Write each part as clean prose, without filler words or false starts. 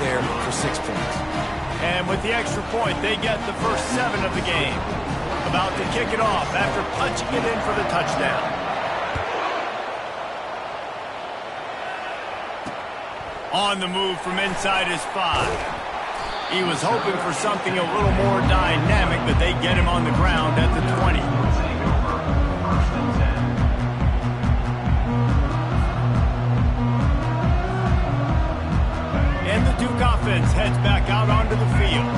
there for 6 points. And with the extra point, they get the first 7 of the game. About to kick it off after punching it in for the touchdown. On the move from inside his 5. He was hoping for something a little more dynamic, but they get him on the ground at the 20. And the Duke offense heads back out onto the field.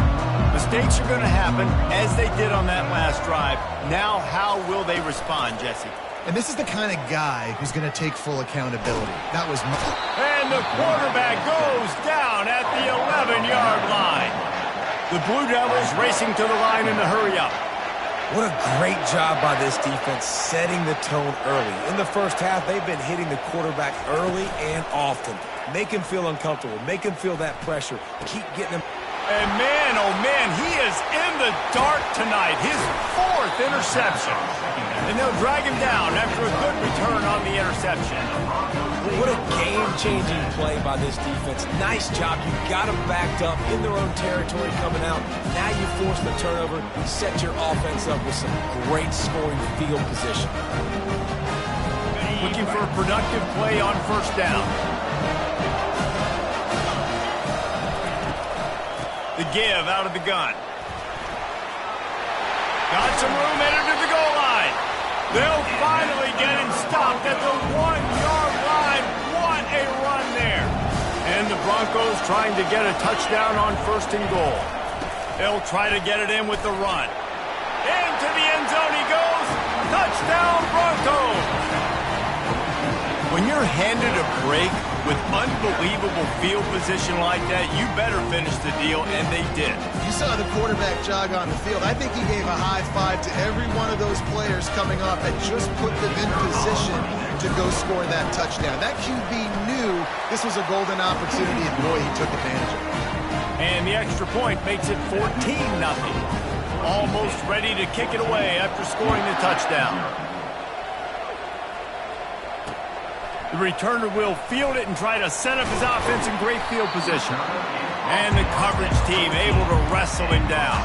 Mistakes are going to happen, as they did on that last drive. Now, how will they respond, Jesse? And this is the kind of guy who's going to take full accountability. That was... And the quarterback goes down at the 11-yard line. The Blue Devils racing to the line in the hurry-up. What a great job by this defense setting the tone early. In the first half, they've been hitting the quarterback early and often. Make him feel uncomfortable. Make him feel that pressure. Keep getting him. And man, oh man, he is in the dark tonight. His 4th interception. And they'll drag him down after a good return on the interception. What a game-changing play by this defense. Nice job. You got them backed up in their own territory coming out. Now you force the turnover, set your offense up with some great scoring field position. Looking for a productive play on first down. The give out of the gun. Got some room headed to the goal line. They'll finally get him stopped at the 1-yard line. What a run there. And the Broncos trying to get a touchdown on 1st and goal. They'll try to get it in with the run. Into the end zone he goes. Touchdown Broncos. When you're handed a break with unbelievable field position like that, you better finish the deal, and they did. You saw the quarterback jog on the field. I think he gave a high five to every one of those players coming off that just put them in position to go score that touchdown. That QB knew this was a golden opportunity, and boy, he took advantage of it. And the extra point makes it 14-0. Almost ready to kick it away after scoring the touchdown. The returner will field it and try to set up his offense in great field position. And the coverage team able to wrestle him down.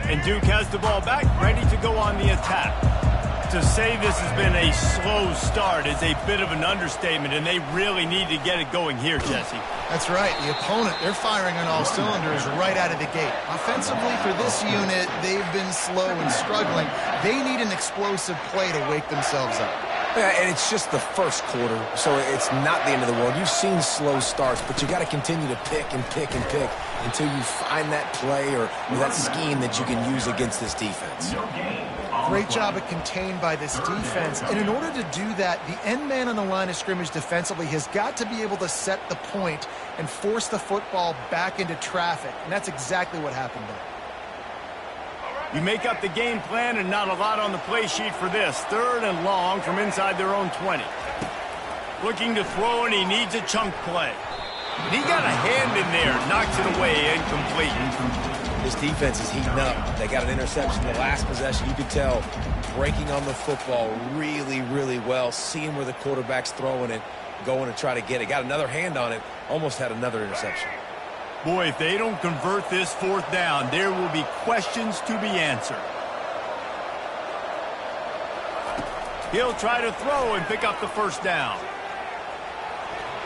And Duke has the ball back, ready to go on the attack. To say this has been a slow start is a bit of an understatement, and they really need to get it going here, Jesse. That's right. The opponent, they're firing on all cylinders right out of the gate. Offensively, for this unit, they've been slow and struggling. They need an explosive play to wake themselves up. Yeah, and it's just the first quarter, so it's not the end of the world. You've seen slow starts, but you got to continue to pick and pick and pick until you find that play or that scheme that you can use against this defense. Great job of contained by this defense. And in order to do that, the end man on the line of scrimmage defensively has got to be able to set the point and force the football back into traffic. And that's exactly what happened there. You make up the game plan and not a lot on the play sheet for this. 3rd and long from inside their own 20. Looking to throw, and he needs a chunk play. And he got a hand in there, knocks it away, incomplete. This defense is heating up. They got an interception in the last possession. You could tell breaking on the football really, really well, seeing where the quarterback's throwing it, going to try to get it. Got another hand on it, almost had another interception. Boy, if they don't convert this 4th down, there will be questions to be answered. He'll try to throw and pick up the first down.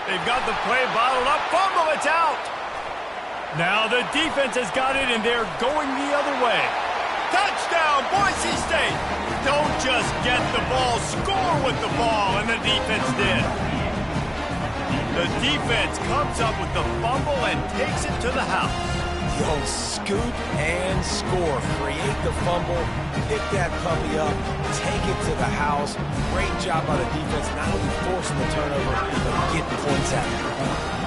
They've got the play bottled up. Fumble, it's out. Now the defense has got it, and they're going the other way. Touchdown, Boise State. Don't just get the ball, score with the ball, and the defense did. The defense comes up with the fumble and takes it to the house. Yo, scoop and score. Create the fumble, pick that puppy up, take it to the house. Great job by the defense, not only forcing the turnover, but getting points out of it.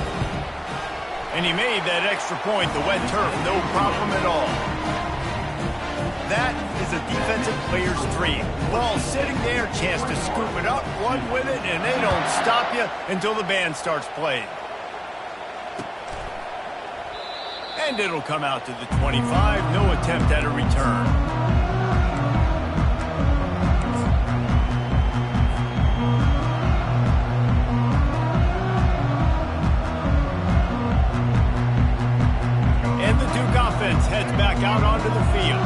And he made that extra point, the wet turf, no problem at all. That is a defensive player's dream. Ball sitting there, chance to scoop it up, run with it, and they don't stop you until the band starts playing. And it'll come out to the 25. No attempt at a return. And the Duke offense heads back out onto the field.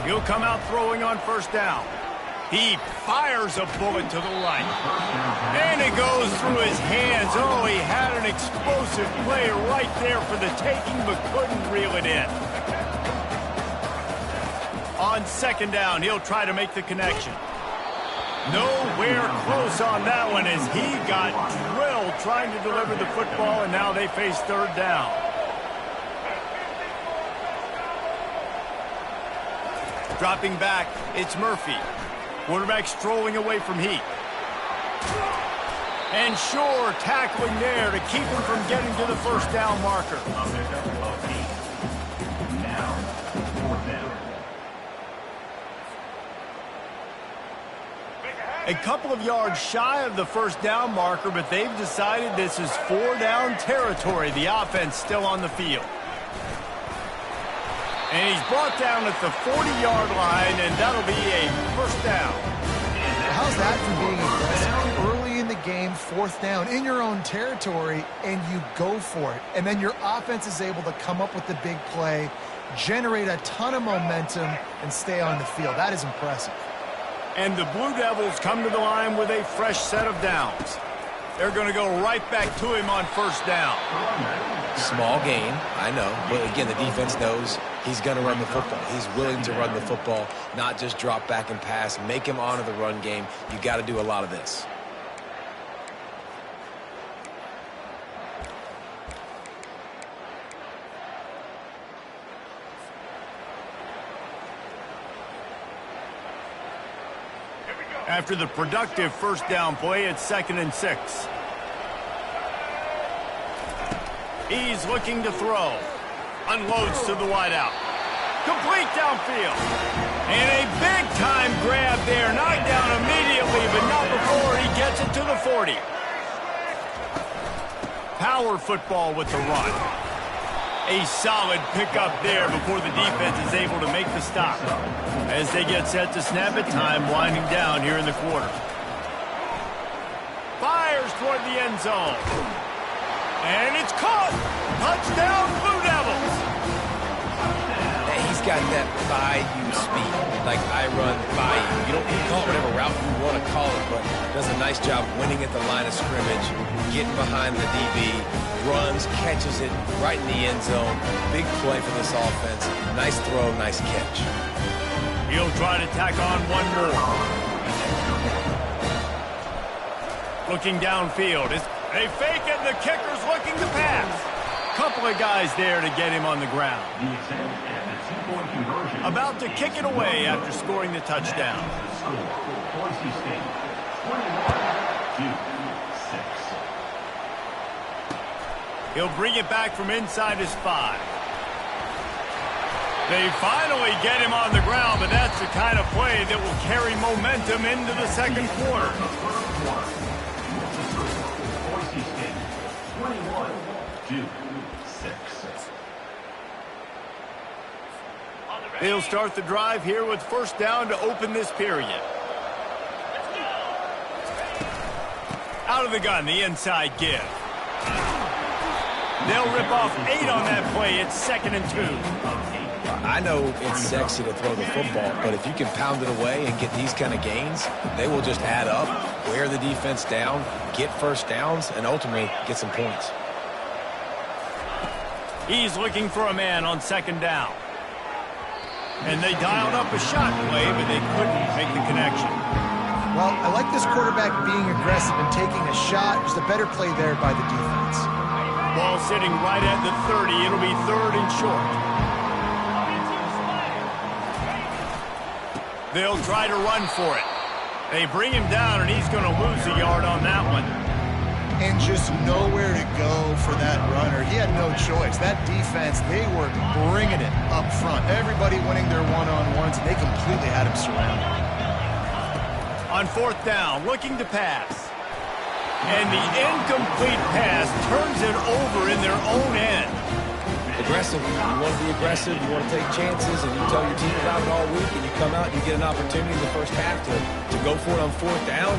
He'll come out throwing on first down. He fires a bullet to the right. And it goes through his hands. Oh, he had an explosive play right there for the taking, but couldn't reel it in. On second down, he'll try to make the connection. Nowhere close on that one as he got drilled trying to deliver the football, and now they face third down. Dropping back, it's Murphy. Quarterback strolling away from Heat. And Shore tackling there to keep him from getting to the first down marker. A couple of yards shy of the first down marker, but they've decided this is 4-down territory. The offense still on the field. And he's brought down at the 40-yard line, and that'll be a first down. How's that from being aggressive? Early in the game, fourth down, in your own territory, and you go for it. And then your offense is able to come up with the big play, generate a ton of momentum, and stay on the field. That is impressive. And the Blue Devils come to the line with a fresh set of downs. They're going to go right back to him on first down. Small gain, I know. But again, the defense knows he's going to run the football. He's willing to run the football, not just drop back and pass, make him honor the run game. You got to do a lot of this. After the productive first down play, it's 2nd and 6. He's looking to throw. Unloads to the wideout. Complete downfield. And a big-time grab there. Knocked down immediately, but not before he gets it to the 40. Power football with the run. A solid pickup there before the defense is able to make the stop. As they get set to snap it, time winding down here in the quarter. Fires toward the end zone. And it's caught. Touchdown, Blue Devils. He's got that by-you speed, like I run by you. You call it whatever route you want to call it, but does a nice job winning at the line of scrimmage, getting behind the DB, runs, catches it right in the end zone. Big play for this offense. Nice throw, nice catch. He'll try to tack on one more. Looking downfield. They fake it, and the kicker's looking to pass. Couple of guys there to get him on the ground. About to kick it away after scoring the touchdown. He'll bring it back from inside his 5. They finally get him on the ground, but that's the kind of play that will carry momentum into the second quarter. They'll start the drive here with first down to open this period. Out of the gun, the inside give. They'll rip off 8 on that play. It's 2nd and 2. I know it's sexy to throw the football, but if you can pound it away and get these kind of gains, they will just add up, wear the defense down, get first downs, and ultimately get some points. He's looking for a man on second down. And they dialed up a shot play, but they couldn't make the connection. Well, I like this quarterback being aggressive and taking a shot. Just a better play there by the defense. Ball sitting right at the 30. It'll be 3rd and short. They'll try to run for it. They bring him down, and he's going to lose a yard on that one. And just nowhere to go for that runner. He had no choice. That defense, they were bringing it up front. Everybody winning their one-on-ones, and they completely had him surrounded. On 4th down, looking to pass. And the incomplete pass turns it over in their own end. Aggressive. You want to be aggressive. You want to take chances, and you tell your team about it all week, and you come out and you get an opportunity in the first half to go for it on fourth down.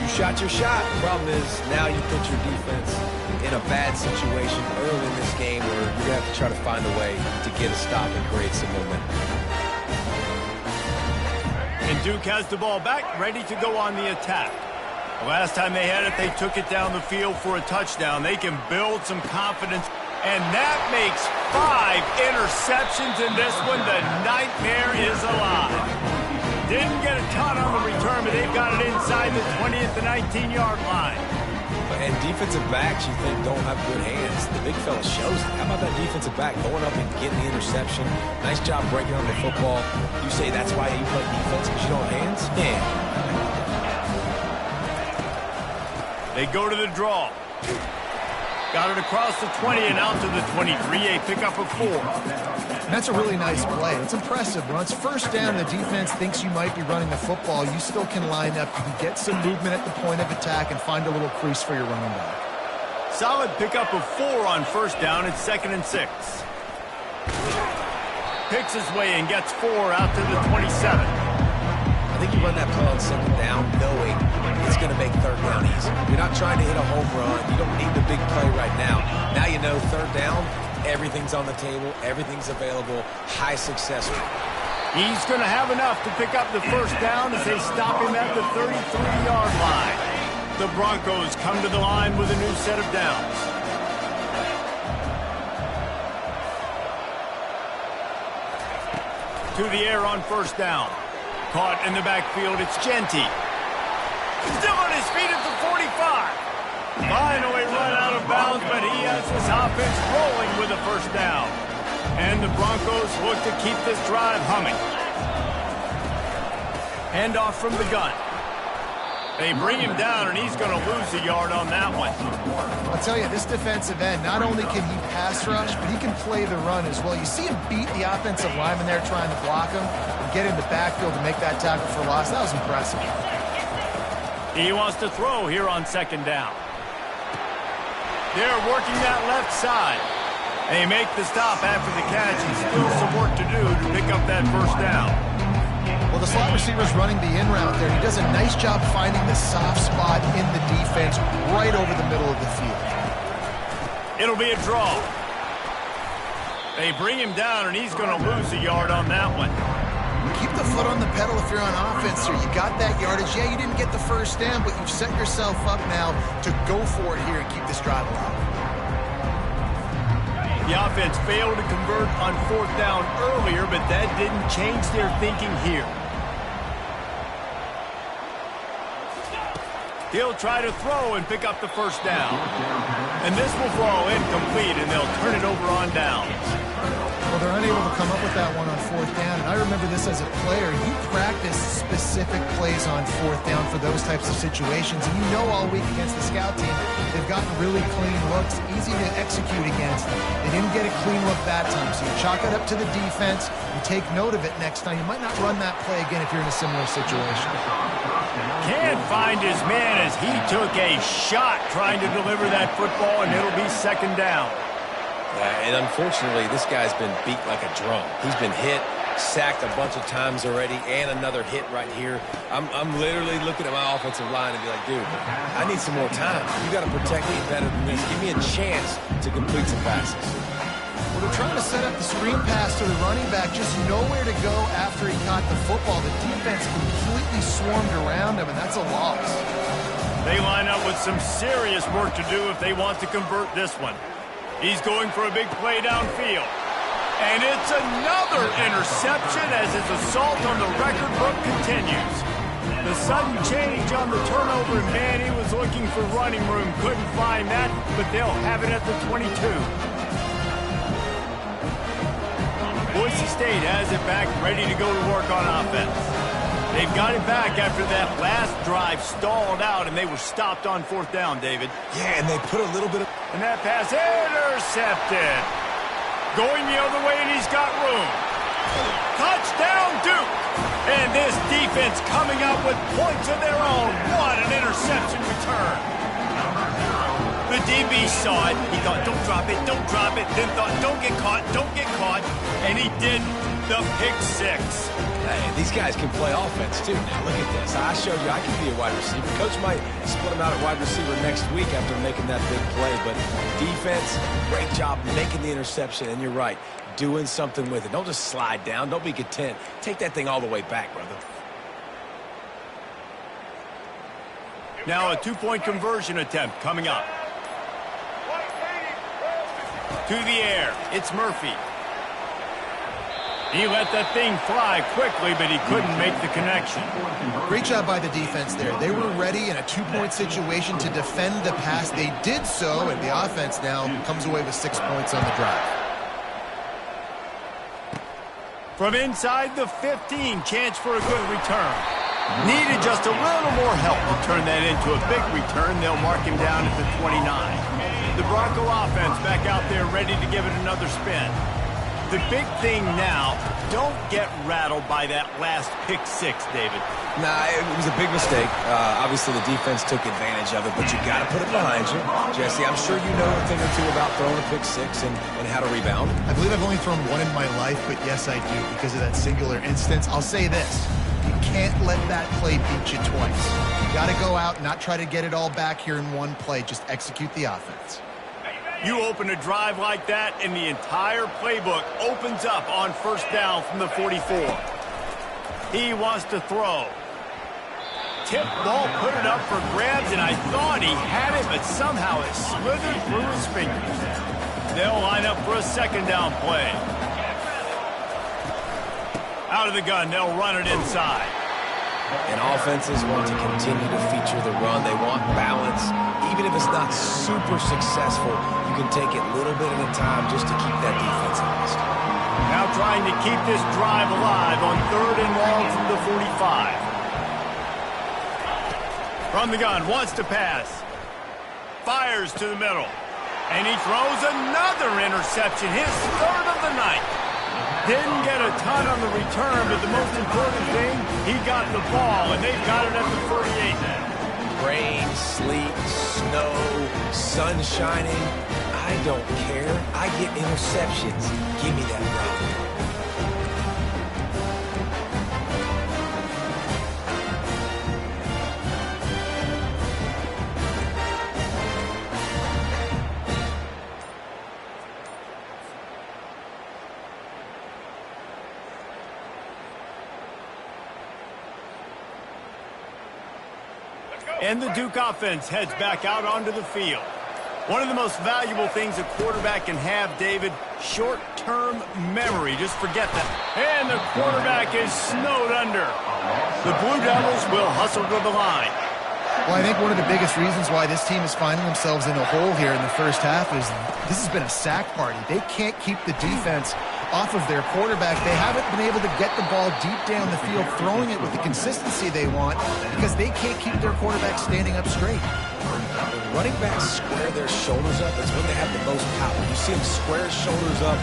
You shot your shot. The problem is now you put your defense in a bad situation early in this game where you're going to have to try to find a way to get a stop and create some momentum. And Duke has the ball back, ready to go on the attack. The last time they had it, they took it down the field for a touchdown. They can build some confidence. And that makes 5 interceptions in this one. The nightmare is alive. Didn't get a ton on the return, but they've got it inside the 20 at the 19-yard line. And defensive backs, you think, don't have good hands. The big fella shows it. How about that defensive back going up and getting the interception? Nice job breaking on the football. You say that's why you play defense, because you don't have hands? Yeah. They go to the draw. Got it across the 20 and out to the 23, a pickup of 4. That's a really nice play. It's impressive. When it's first down, the defense thinks you might be running the football. You still can line up. You can get some movement at the point of attack and find a little crease for your running back. Solid pickup of 4 on first down. It's 2nd and 6. Picks his way and gets 4 out to the 27. I think you run that play on 2nd down knowing it's going to make 3rd down easy. You're not trying to hit a home run. You don't need the big play right now. Now you know 3rd down, everything's on the table, everything's available, high success rate. He's going to have enough to pick up the first down as they stop him at the 33-yard line. The Broncos come to the line with a new set of downs. To the air on first down. Caught in the backfield, it's Genty. Still on his feet at the 45. Finally run out of bounds, but he has his offense rolling with a first down. And the Broncos look to keep this drive humming. Handoff from the gun. They bring him down, and he's going to lose a yard on that one. I'll tell you, this defensive end, not only can he pass rush, but he can play the run as well. You see him beat the offensive lineman there trying to block him and get in the backfield to make that tackle for loss. That was impressive. He wants to throw here on 2nd down. They're working that left side. They make the stop after the catch, and still some work to do to pick up that first down. Well, the slot receiver's running the in route there. He does a nice job finding the soft spot in the defense right over the middle of the field. It'll be a draw. They bring him down, and he's going to lose a yard on that one. Keep the foot on the pedal if you're on offense here. You got that yardage. Yeah, you didn't get the first down, but you've set yourself up now to go for it here and keep this drive alive. The offense failed to convert on 4th down earlier, but that didn't change their thinking here. He'll try to throw and pick up the first down. And this will fall incomplete, and they'll turn it over on downs. Well, they're unable to come up with that one on 4th down. And I remember this as a player. You practice specific plays on 4th down for those types of situations. And you know all week against the scout team, they've gotten really clean looks, easy to execute against. They didn't get a clean look that time. So you chalk it up to the defense. You take note of it next time. You might not run that play again if you're in a similar situation. Can't find his man as he took a shot trying to deliver that football, and it'll be 2nd down. And unfortunately, this guy's been beat like a drum. He's been hit, sacked a bunch of times already, and another hit right here. I'm literally looking at my offensive line and be like, dude, I need some more time. You got to protect me better than this. Give me a chance to complete some passes. Well, they're trying to set up the screen pass to the running back, just nowhere to go after he caught the football. The defense completely swarmed around him, and that's a loss. They line up with some serious work to do if they want to convert this one. He's going for a big play downfield. And it's another interception as his assault on the record book continues. The sudden change on the turnover, and man, he was looking for running room. Couldn't find that, but they'll have it at the 22. Boise State has it back, ready to go to work on offense. They've got it back after that last drive stalled out, and they were stopped on 4th down, David. Yeah, and they put a little bit of... And that pass intercepted. Going the other way, and he's got room. Touchdown, Duke. And this defense coming up with points of their own. What an interception return. The DB saw it. He thought, don't drop it, don't drop it. Then thought, don't get caught, don't get caught. And he didn't. The pick six. Hey, these guys can play offense, too. Now, look at this. I showed you I can be a wide receiver. Coach might split him out at wide receiver next week after making that big play. But defense, great job making the interception. And you're right, doing something with it. Don't just slide down. Don't be content. Take that thing all the way back, brother. Now a two-point conversion attempt coming up. To the air, it's Murphy. He let that thing fly quickly, but he couldn't make the connection. Great job by the defense there. They were ready in a two-point situation to defend the pass. They did so, and the offense now comes away with 6 points on the drive. From inside the 15, chance for a good return. Needed just a little more help to turn that into a big return. They'll mark him down at the 29. The Bronco offense back out there ready to give it another spin. The big thing now, don't get rattled by that last pick six, David. Nah, it was a big mistake. Obviously, the defense took advantage of it, but you got to put it behind you. Jesse, I'm sure you know a thing or two about throwing a pick six and how to rebound. I believe I've only thrown one in my life, but yes, I do because of that singular instance. I'll say this. You can't let that play beat you twice. You got to go out and not try to get it all back here in one play. Just execute the offense. You open a drive like that, and the entire playbook opens up on first down from the 44. He wants to throw. Tip ball, put it up for grabs, and I thought he had it, but somehow it slithered through his fingers. They'll line up for a second down play. Out of the gun, they'll run it inside. And offenses want to continue to feature the run. They want balance. Even if it's not super successful, you can take it little bit at a time just to keep that defense honest. Now trying to keep this drive alive on 3rd and long from the 45. From the gun, wants to pass. Fires to the middle. And he throws another interception, his 3rd of the night. Didn't get a ton on the return, but the most important thing, he got the ball, and they've got it at the 48 now. Rain, sleet, snow, sun shining, I don't care. I get interceptions. Give me that rock. And the Duke offense heads back out onto the field. One of the most valuable things a quarterback can have, David, short-term memory. Just forget that. And the quarterback is snowed under. The Blue Devils will hustle to the line. Well, I think one of the biggest reasons why this team is finding themselves in a hole here in the first half is this has been a sack party. They can't keep the defense off of their quarterback. They haven't been able to get the ball deep down the field, throwing it with the consistency they want because they can't keep their quarterback standing up straight. When running backs square their shoulders up, it's when they have the most power. You see him square his shoulders up,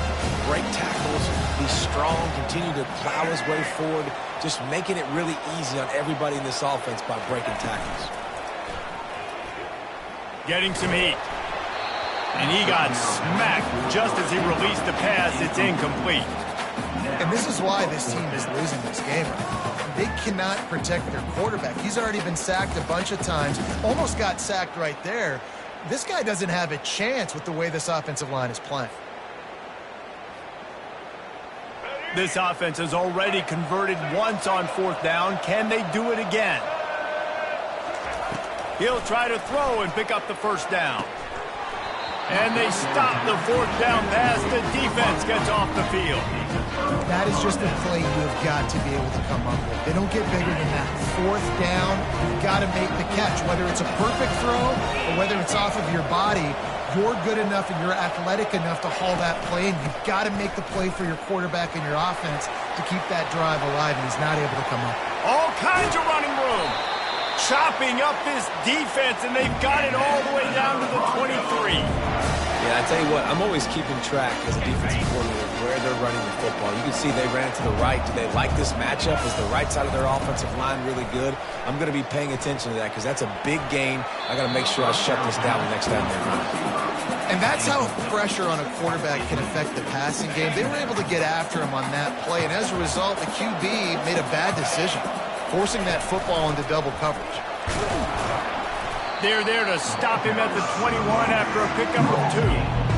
break tackles, be strong, continue to plow his way forward, just making it really easy on everybody in this offense by breaking tackles. Getting some heat. And he got smacked just as he released the pass. It's incomplete. And this is why this team is losing this game. They cannot protect their quarterback. He's already been sacked a bunch of times. Almost got sacked right there. This guy doesn't have a chance with the way this offensive line is playing. This offense has already converted once on 4th down. Can they do it again? He'll try to throw and pick up the first down. And they stop the 4th down pass. The defense gets off the field. That is just a play you have got to be able to come up with. They don't get bigger than that. 4th down, you've got to make the catch. Whether it's a perfect throw or whether it's off of your body, you're good enough and you're athletic enough to haul that play, and you've got to make the play for your quarterback and your offense to keep that drive alive, and he's not able to come up. All kinds of running room. Chopping up this defense, and they've got it all the way down to the 23. Yeah, I Tell you what, I'm always keeping track as a defensive coordinator where they're running the football. You can see they ran to the right. Do they like this matchup? Is the right side of their offensive line really good? I'm going to be paying attention to that because that's a big gain. I got to make sure I shut this down the next time they run. And that's how pressure on a quarterback can affect the passing game. They were able to get after him on that play, and as a result, the QB made a bad decision, forcing that football into double coverage. They're there to stop him at the 21 after a pickup of 2.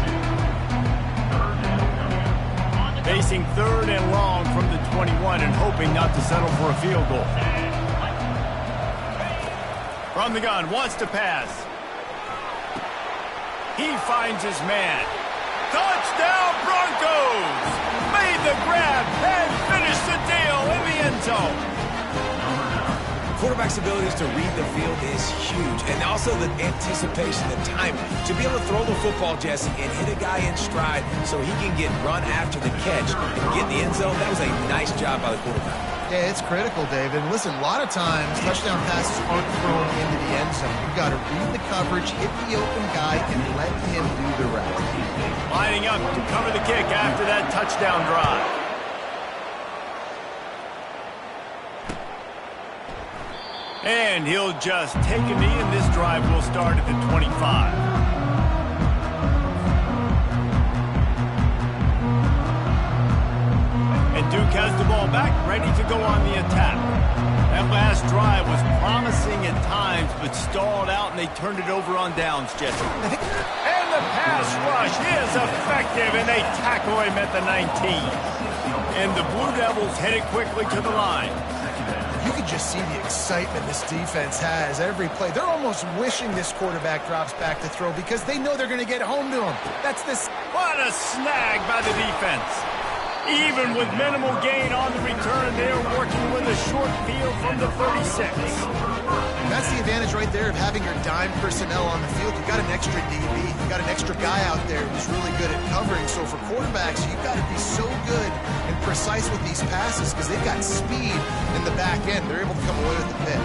Facing 3rd and long from the 21 and hoping not to settle for a field goal. From the gun, wants to pass. He finds his man. Touchdown Broncos! Made the grab and finished the deal in the end zone. Quarterback's abilities to read the field is huge, and also the anticipation, the timing. To be able to throw the football, Jesse, and hit a guy in stride so he can get run after the catch and get in the end zone, that was a nice job by the quarterback. Yeah, it's critical, David. Listen, a lot of times touchdown passes aren't thrown into the end zone. You've got to read the coverage, hit the open guy, and let him do the rest. Lining up to cover the kick after that touchdown drive. And he'll just take a knee, and this drive will start at the 25. And Duke has the ball back, ready to go on the attack. That last drive was promising at times, but stalled out, and they turned it over on downs, Jesse. And the pass rush is effective, and they tackle him at the 19. And the Blue Devils headed quickly to the line. You can just see the excitement this defense has every play. They're almost wishing this quarterback drops back to throw because they know they're going to get home to him. That's this. What a snag by the defense. Even with minimal gain on the return, they're working with a short field from the 36. That's the advantage right there of having your dime personnel on the field. You've got an extra DB. You've got an extra guy out there who's really good at covering. So for quarterbacks, you've got to be so good and precise with these passes because they've got speed in the back end. They're able to come away with the pick.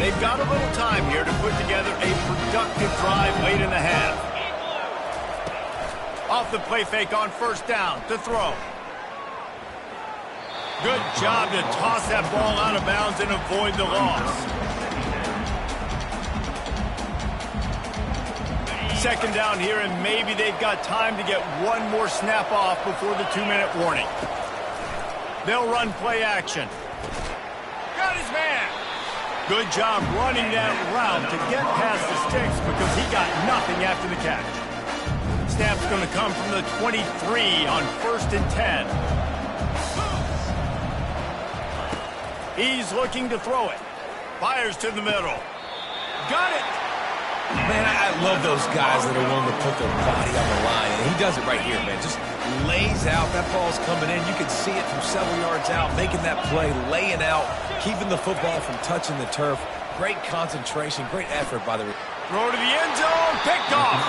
They've got a little time here to put together a productive drive late in the half. Off the play fake on first down to throw. Good job to toss that ball out of bounds and avoid the loss. Second down here, and maybe they've got time to get one more snap off before the 2-minute warning. They'll run play action. Got his man. Good job running that route to get past the sticks because he got nothing after the catch. Snap's going to come from the 23 on 1st and 10. He's looking to throw it. Fires to the middle. Got it. Man, I love those guys that are willing to put their body on the line. And he does it right here, man. Just lays out. That ball's coming in. You can see it from several yards out, making that play, laying out, keeping the football from touching the turf. Great concentration, great effort by the... Throw to the end zone. Picked off.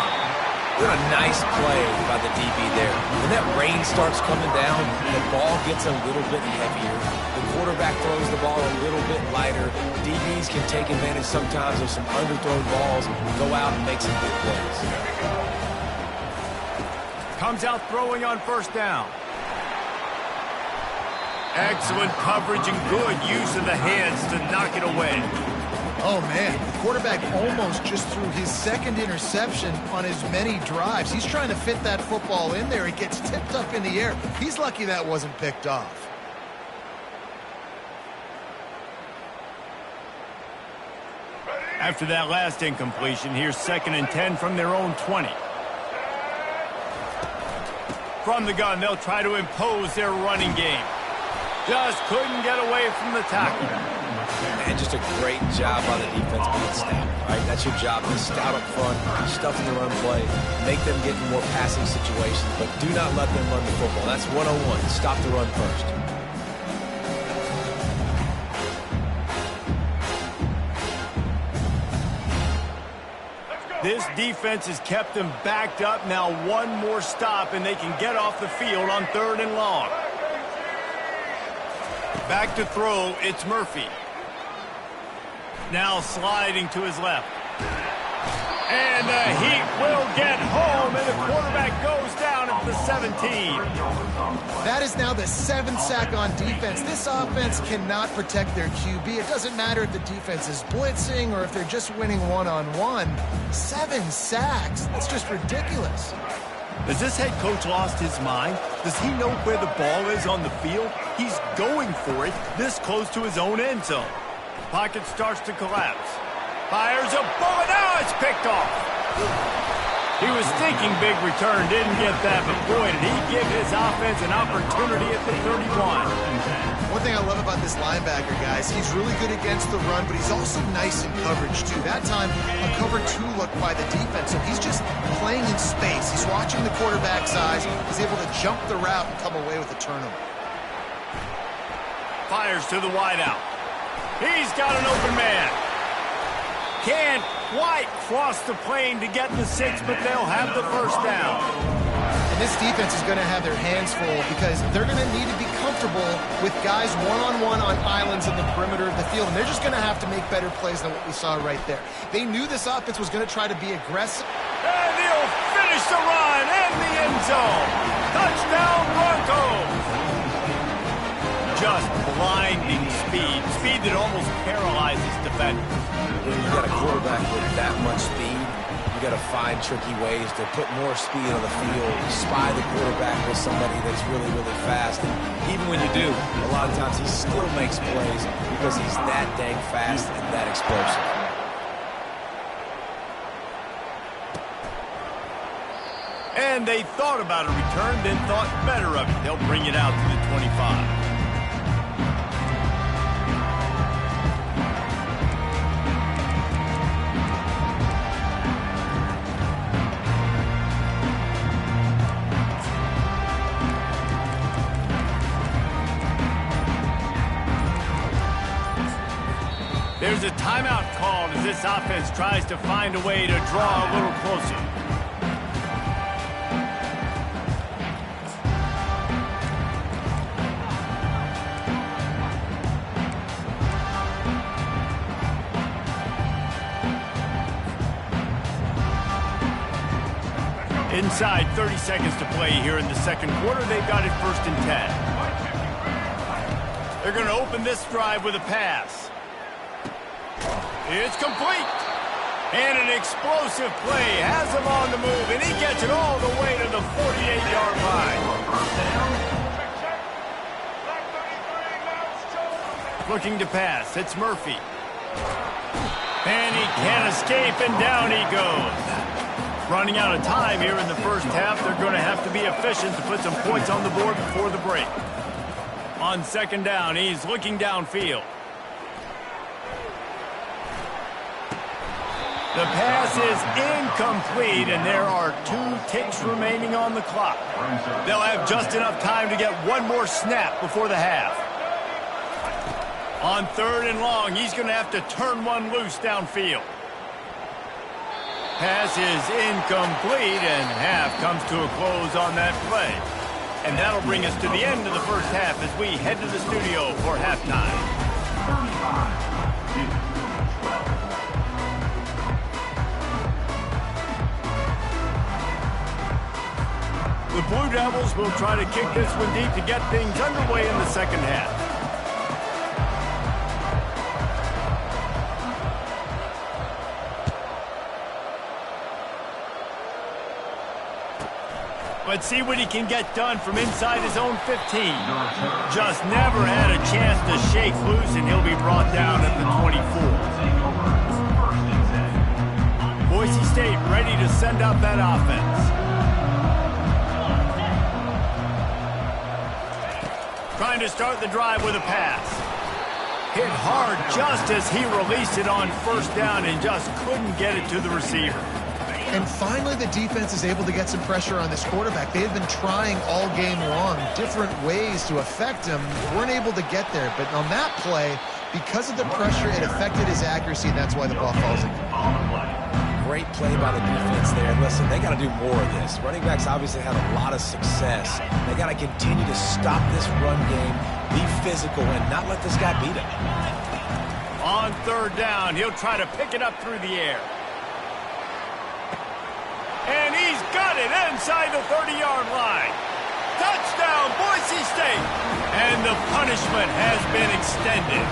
What a nice play by the DB there. When that rain starts coming down, the ball gets a little bit heavier. The quarterback throws the ball a little bit lighter. DBs can take advantage sometimes of some underthrown balls, go out and make some big plays. Comes out throwing on first down. Excellent coverage and good use of the hands to knock it away. Oh, man, the quarterback almost just threw his second interception on as many drives. He's trying to fit that football in there. It gets tipped up in the air. He's lucky that wasn't picked off. After that last incompletion, here's 2nd and 10 from their own 20. From the gun, they'll try to impose their running game. Just couldn't get away from the tackle. And just a great job by the defense being stout, right? That's your job. Be stout up front, stuff in the run play, make them get in more passing situations, but do not let them run the football. That's 101. Stop the run first. This defense has kept them backed up. Now one more stop, and they can get off the field on 3rd and long. Back to throw, it's Murphy. Now sliding to his left. And the heat will get home, and the quarterback 17. That is now the 7th sack on defense. This offense cannot protect their QB. It doesn't matter if the defense is blitzing or if they're just winning one-on-one. 7 sacks. That's just ridiculous. Has this head coach lost his mind? Does he know where the ball is on the field? He's going for it this close to his own end zone. Pocket starts to collapse. Fires a bullet. Now it's picked off. He was thinking big return, didn't get that, but boy, did he give his offense an opportunity at the 31. One thing I love about this linebacker, guys, he's really good against the run, but he's also nice in coverage, too. That time, a cover 2 look by the defense, so he's just playing in space. He's watching the quarterback's eyes. He's able to jump the route and come away with a turnover. Fires to the wideout. He's got an open man. Can't quite cross the plane to get the 6, but they'll have the first down. And this defense is going to have their hands full because they're going to need to be comfortable with guys one-on-one on islands in the perimeter of the field, and they're just going to have to make better plays than what we saw right there. They knew this offense was going to try to be aggressive. And he'll finish the run in the end zone. Touchdown Broncos. Just blinding speed. Speed that almost paralyzes defenders. When you got a quarterback with that much speed, you got to find tricky ways to put more speed on the field, spy the quarterback with somebody that's really, really fast. And even when you do, a lot of times he still makes plays because he's that dang fast and that explosive. And they thought about a return, then thought better of it. They'll bring it out to the 25. There's a timeout called as this offense tries to find a way to draw a little closer. Inside 30 seconds to play here in the second quarter. They've got it 1st and 10. They're going to open this drive with a pass. It's complete. And an explosive play has him on the move, and he gets it all the way to the 48-yard line. Looking to pass. It's Murphy. And he can't escape, and down he goes. Running out of time here in the first half. They're going to have to be efficient to put some points on the board before the break. On 2nd down, he's looking downfield. The pass is incomplete, and there are 2 ticks remaining on the clock. They'll have just enough time to get one more snap before the half. On 3rd and long, he's going to have to turn one loose downfield. Pass is incomplete, and half comes to a close on that play. And that'll bring us to the end of the first half as we head to the studio for halftime. The Blue Devils will try to kick this one deep to get things underway in the second half. Let's see what he can get done from inside his own 15. Just never had a chance to shake loose, and he'll be brought down at the 24. Boise State ready to send up that offense. Trying to start the drive with a pass. Hit hard just as he released it on 1st down and just couldn't get it to the receiver. And finally, the defense is able to get some pressure on this quarterback. They had been trying all game long different ways to affect him. Weren't able to get there. But on that play, because of the pressure, it affected his accuracy, and that's why the ball falls in. Great play by the defense there. And listen, they got to do more of this. Running backs obviously had a lot of success. They got to continue to stop this run game, be physical, and not let this guy beat him. On 3rd down, he'll try to pick it up through the air. And he's got it inside the 30-yard line. NC State. And the punishment has been extended.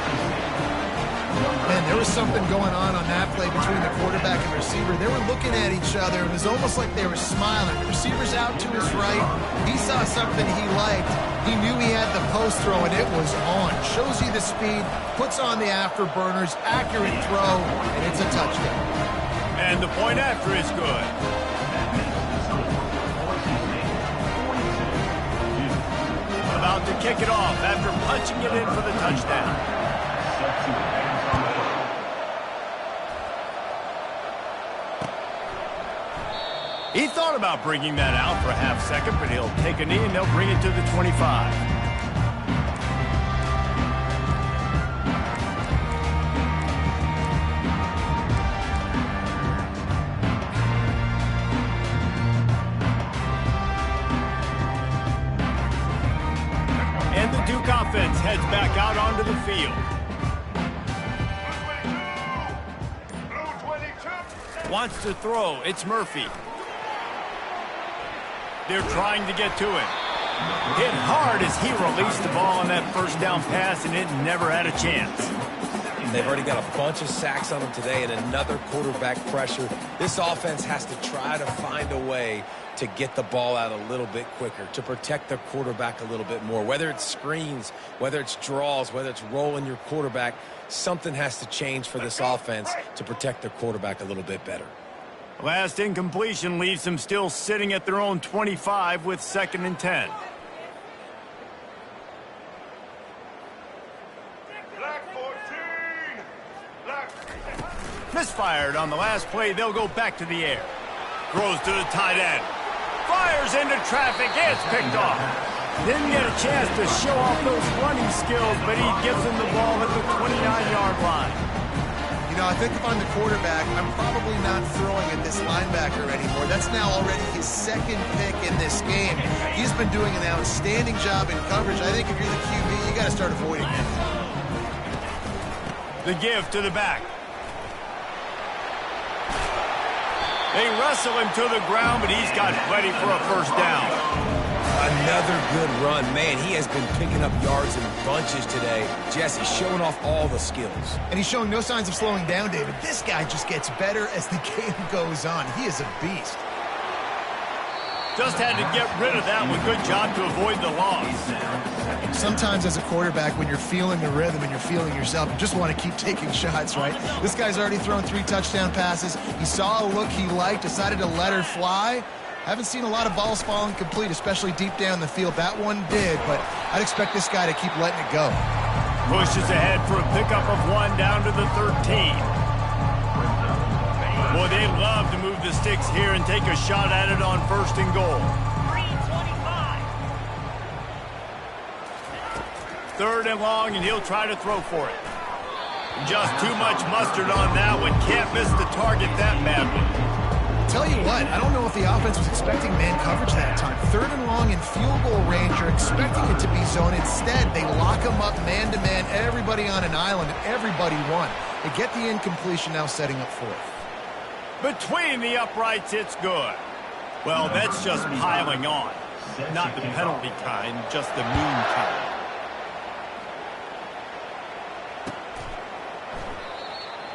Man, there was something going on that play between the quarterback and receiver. They were looking at each other. It was almost like they were smiling. The receiver's out to his right. He saw something he liked. He knew he had the post throw, and it was on. Shows you the speed, puts on the afterburners, accurate throw, and it's a touchdown. And the point after is good. About to kick it off after punching it in for the touchdown. He thought about bringing that out for a half second, but he'll take a knee and they'll bring it to the 25. And the Duke offense heads back out onto the field. Wants to throw. It's Murphy. They're trying to get to him. Hit hard as he released the ball on that first down pass, and it never had a chance. They've already got a bunch of sacks on them today and another quarterback pressure. This offense has to try to find a way to get the ball out a little bit quicker, to protect their quarterback a little bit more. Whether it's screens, whether it's draws, whether it's rolling your quarterback, something has to change for this offense to protect their quarterback a little bit better. Last incompletion leaves them still sitting at their own 25 with 2nd and 10. Misfired on the last play. They'll go back to the air. Throws to the tight end. Fires into traffic. It's picked off. Didn't get a chance to show off those running skills, but he gives them the ball at the 29-yard line. You know, I think if I'm the quarterback, I'm probably not throwing at this linebacker anymore. That's now already his 2nd pick in this game. He's been doing an outstanding job in coverage. I think if you're the QB, you got to start avoiding him. The give to the back. They wrestle him to the ground, but he's got plenty for a first down. Another good run. Man, he has been picking up yards in bunches today. Jesse showing off all the skills. And he's showing no signs of slowing down, David. This guy just gets better as the game goes on. He is a beast. Just had to get rid of that one. Good job to avoid the loss. Sometimes as a quarterback, when you're feeling the rhythm and you're feeling yourself, you just want to keep taking shots, right? This guy's already thrown 3 touchdown passes. He saw a look he liked, decided to let her fly. Haven't seen a lot of balls falling complete, especially deep down the field. That one did, but I'd expect this guy to keep letting it go. Pushes ahead for a pickup of 1 down to the 13. Boy, they love to move the sticks here and take a shot at it on 1st and goal. 3rd and long, and he'll try to throw for it. Just too much mustard on that one. Can't miss the target that badly. Tell you what, I don't know if the offense was expecting man coverage that time. 3rd and long in field goal range, you're expecting it to be zone. Instead, they lock them up man-to-man, everybody on an island, and everybody won. They get the incompletion, now setting up 4th. Between the uprights, it's good. Well, that's just piling on. Not the penalty kind, just the mean kind.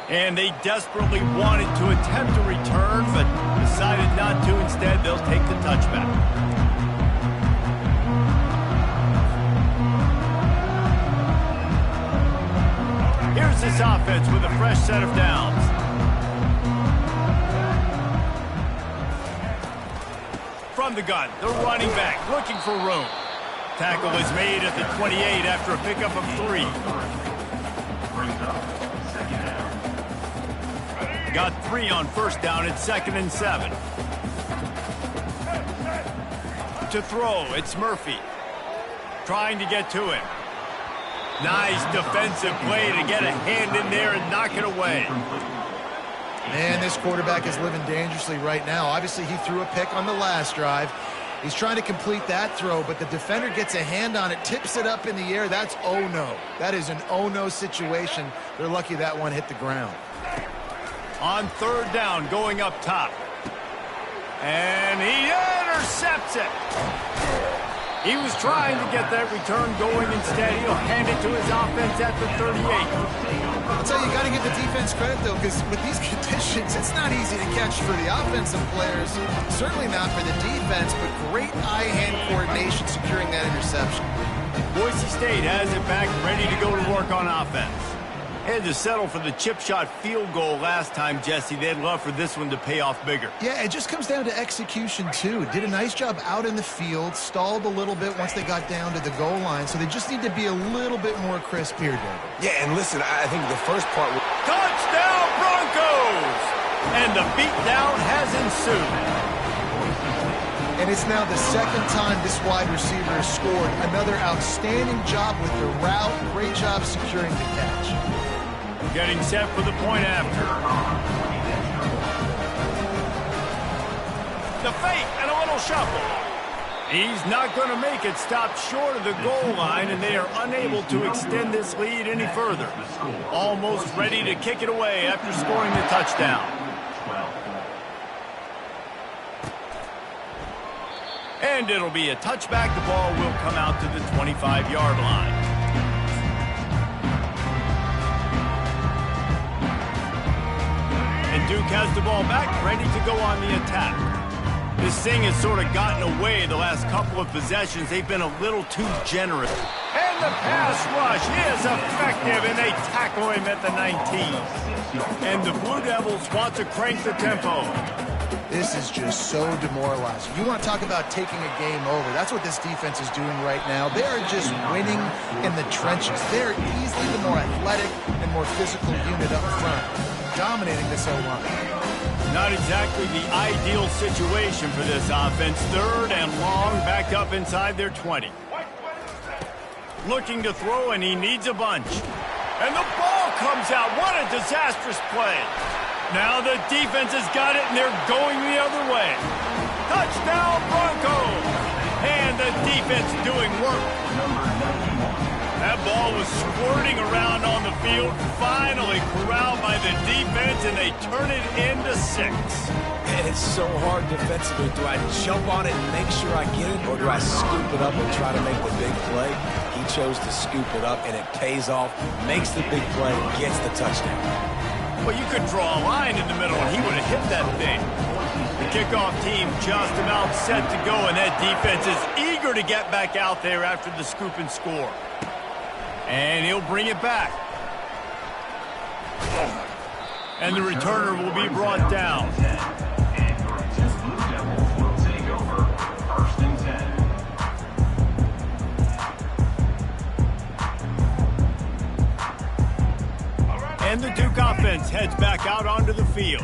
And they desperately wanted to attempt a return, but decided not to. Instead, they'll take the touchback. Here's this offense with a fresh set of downs. From the gun, the running back looking for room. Tackle is made at the 28 after a pickup of 3. Got 3 on 1st down at 2nd and 7. To throw, it's Murphy. Trying to get to him. Nice defensive play to get a hand in there and knock it away. Man, this quarterback is living dangerously right now. Obviously, he threw a pick on the last drive. He's trying to complete that throw, but the defender gets a hand on it, tips it up in the air. That's oh no. That is an oh no situation. They're lucky that one hit the ground. On 3rd down, going up top. And he intercepts it. He was trying to get that return going. Instead, he'll hand it to his offense at the 38. I'll tell you, you got to give the defense credit, though, because with these conditions, it's not easy to catch for the offensive players. Certainly not for the defense, but great eye-hand coordination securing that interception. Boise State has it back, ready to go to work on offense. Had to settle for the chip shot field goal last time, Jesse. They'd love for this one to pay off bigger. Yeah, it just comes down to execution, too. Did a nice job out in the field, stalled a little bit once they got down to the goal line, so they just need to be a little bit more crisp here, David. Yeah, and listen, I think the first part was... Touchdown, Broncos! And the beatdown has ensued. And it's now the second time this wide receiver has scored. Another outstanding job with the route. Great job securing the catch. Getting set for the point after. The fake and a little shuffle. He's not going to make it. Stopped short of the goal line, and they are unable to extend this lead any further. Almost ready to kick it away after scoring the touchdown. And it'll be a touchback. The ball will come out to the 25-yard line. And Duke has the ball back, ready to go on the attack. This thing has sort of gotten away the last couple of possessions. They've been a little too generous. And the pass rush is effective, and they tackle him at the 19. And the Blue Devils want to crank the tempo. This is just so demoralizing. You want to talk about taking a game over. That's what this defense is doing right now. They are just winning in the trenches. They're easily the more athletic and more physical unit up front, dominating this O-line. Not exactly the ideal situation for this offense. Third and long, back up inside their 20. Looking to throw, and he needs a bunch. And the ball comes out. What a disastrous play. Now the defense has got it, and they're going the other way. Touchdown, Broncos! And the defense doing work. That ball was squirting around on the field, finally corralled by the defense, and they turn it into 6. And it's so hard defensively. Do I jump on it and make sure I get it, or do I scoop it up and try to make the big play? He chose to scoop it up, and it pays off, makes the big play, gets the touchdown. Well, you could draw a line in the middle, and he would have hit that thing. The kickoff team just about set to go, and that defense is eager to get back out there after the scoop and score. And he'll bring it back. And the returner will be brought down. And the Duke offense heads back out onto the field.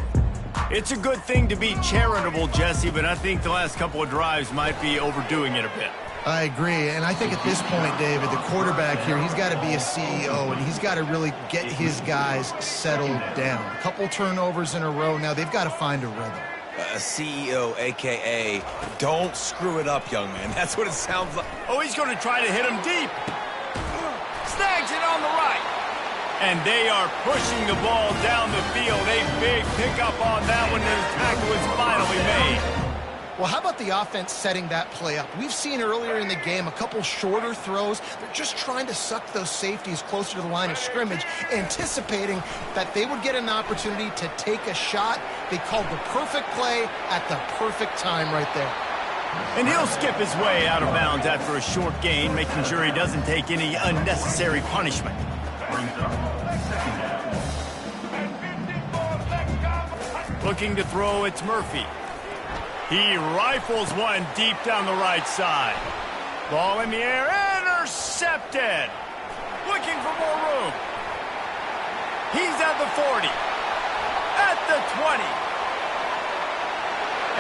It's a good thing to be charitable, Jesse, but I think the last couple of drives might be overdoing it a bit. I agree, and I think at this point, David, the quarterback here, he's got to be a CEO, and he's got to really get his guys settled down. A couple turnovers in a row. Now they've got to find a rhythm. A CEO, a.k.a. don't screw it up, young man. That's what it sounds like. Oh, he's going to try to hit him deep. Snags it on the right. And they are pushing the ball down the field. A big pickup on that one, and the tackle is finally made. Well, how about the offense setting that play up? We've seen earlier in the game a couple shorter throws. They're just trying to suck those safeties closer to the line of scrimmage, anticipating that they would get an opportunity to take a shot. They called the perfect play at the perfect time right there. And he'll skip his way out of bounds after a short gain, making sure he doesn't take any unnecessary punishment. Looking to throw, it's Murphy. He rifles one deep down the right side. Ball in the air, intercepted. Looking for more room. He's at the 40, at the 20.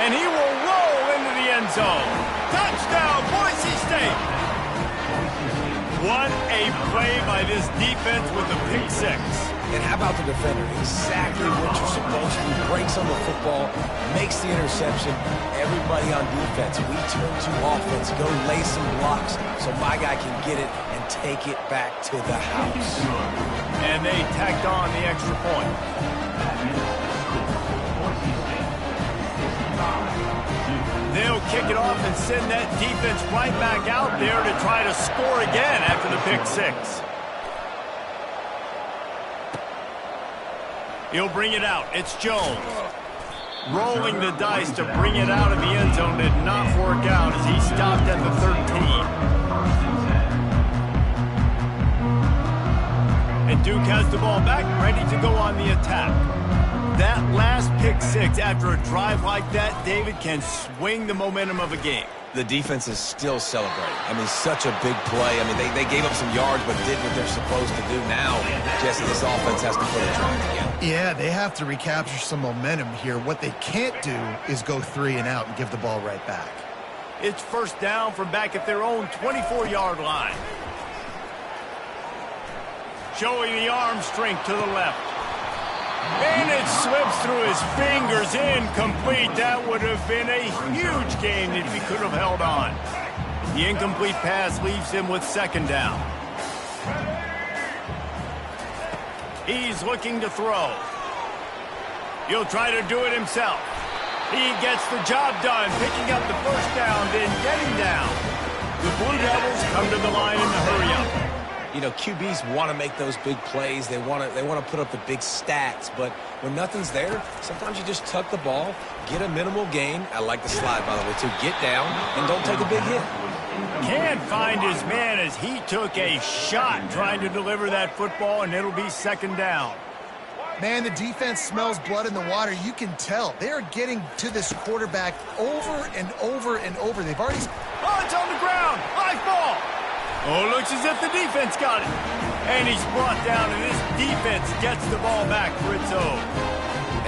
And he will roll into the end zone. Touchdown, Boise State. What a play by this defense with the pick 6. And how about the defender? Exactly what you're supposed to do. Breaks on the football, makes the interception. Everybody on defense, we turn to offense. Go lay some blocks so my guy can get it and take it back to the house. And they tacked on the extra point. They'll kick it off and send that defense right back out there to try to score again after the pick six. He'll bring it out. It's Jones. Rolling the dice to bring it out of the end zone did not work out as he stopped at the 13. And Duke has the ball back, ready to go on the attack. That last pick six after a drive like that, David, can swing the momentum of a game. The defense is still celebrating. I mean, such a big play. I mean, they gave up some yards but did what they're supposed to do. Now, Jesse, this offense has to put it drive again. Yeah, they have to recapture some momentum here. What they can't do is go 3 and out and give the ball right back. It's first down from back at their own 24-yard line. Showing the arm strength to the left. And it slips through his fingers, incomplete. That would have been a huge gain if he could have held on. The incomplete pass leaves him with second down. He's looking to throw. He'll try to do it himself. He gets the job done, picking up the first down, then getting down. The Blue Devils come to the line in the hurry-up. You know, QBs want to make those big plays. They want to put up the big stats. But when nothing's there, sometimes you just tuck the ball, get a minimal gain. I like the slide, by the way, too. Get down and don't take a big hit. Can't find his man as he took a shot trying to deliver that football, and it'll be second down. Man, the defense smells blood in the water. You can tell. They are getting to this quarterback over and over and over. They've already... Oh, it's on the ground. High ball. Oh, looks as if the defense got it. And he's brought down, and this defense gets the ball back for its own.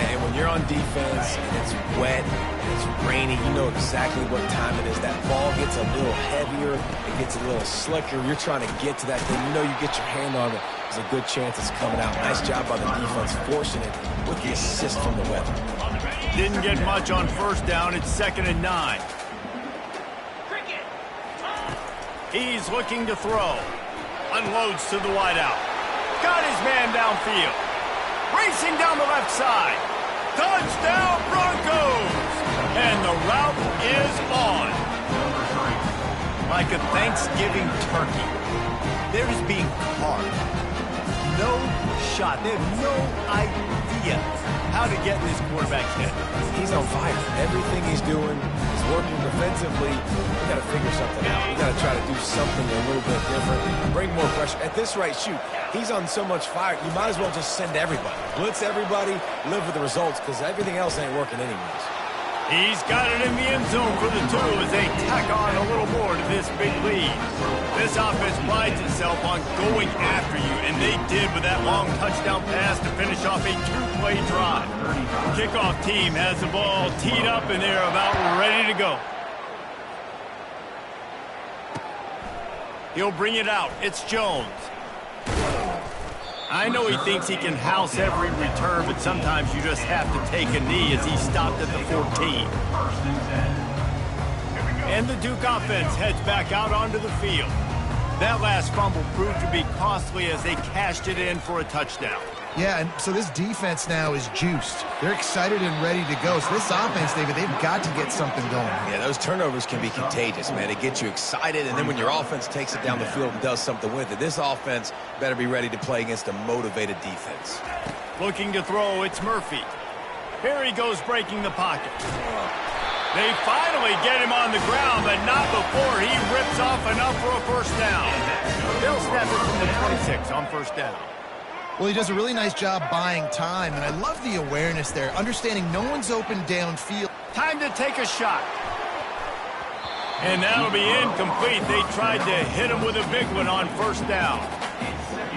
And when you're on defense and it's wet and it's rainy, you know exactly what time it is. That ball gets a little heavier. It gets a little slicker. You're trying to get to that thing. You know you get your hand on it. There's a good chance it's coming out. Nice job by the defense forcing it with the assist from the weather. Didn't get much on first down. It's 2nd and 9. He's looking to throw. Unloads to the wideout. Got his man downfield. Racing down the left side. Touchdown Broncos! And the route is on. Like a Thanksgiving turkey. They're just being carved. No shot. They have no idea how to get in this quarterback's head. He's on fire. Everything he's doing is working defensively. We got to figure something out. We got to try to do something a little bit different. Bring more pressure. At this rate, shoot, he's on so much fire, you might as well just send everybody. Blitz everybody, live with the results, because everything else ain't working anyways. He's got it in the end zone for the 2 as they tack on a little more to this big lead. This offense prides itself on going after you, and they did with that long touchdown pass to finish off a 2-play drive. Kickoff team has the ball teed up, and they're about ready to go. He'll bring it out. It's Jones. I know he thinks he can house every return, but sometimes you just have to take a knee as he stopped at the 14. And the Duke offense heads back out onto the field. That last fumble proved to be costly as they cashed it in for a touchdown. Yeah, and so this defense now is juiced. They're excited and ready to go. So this offense, David, they've got to get something going. Yeah, those turnovers can be contagious, man. It gets you excited, and then when your offense takes it down the field and does something with it, this offense better be ready to play against a motivated defense. Looking to throw, it's Murphy. Here he goes breaking the pocket. They finally get him on the ground, but not before he rips off enough for a first down. They'll snap it from the 26 on first down. Well, he does a really nice job buying time, and I love the awareness there, understanding no one's open downfield. Time to take a shot. And that'll be incomplete. They tried to hit him with a big one on first down.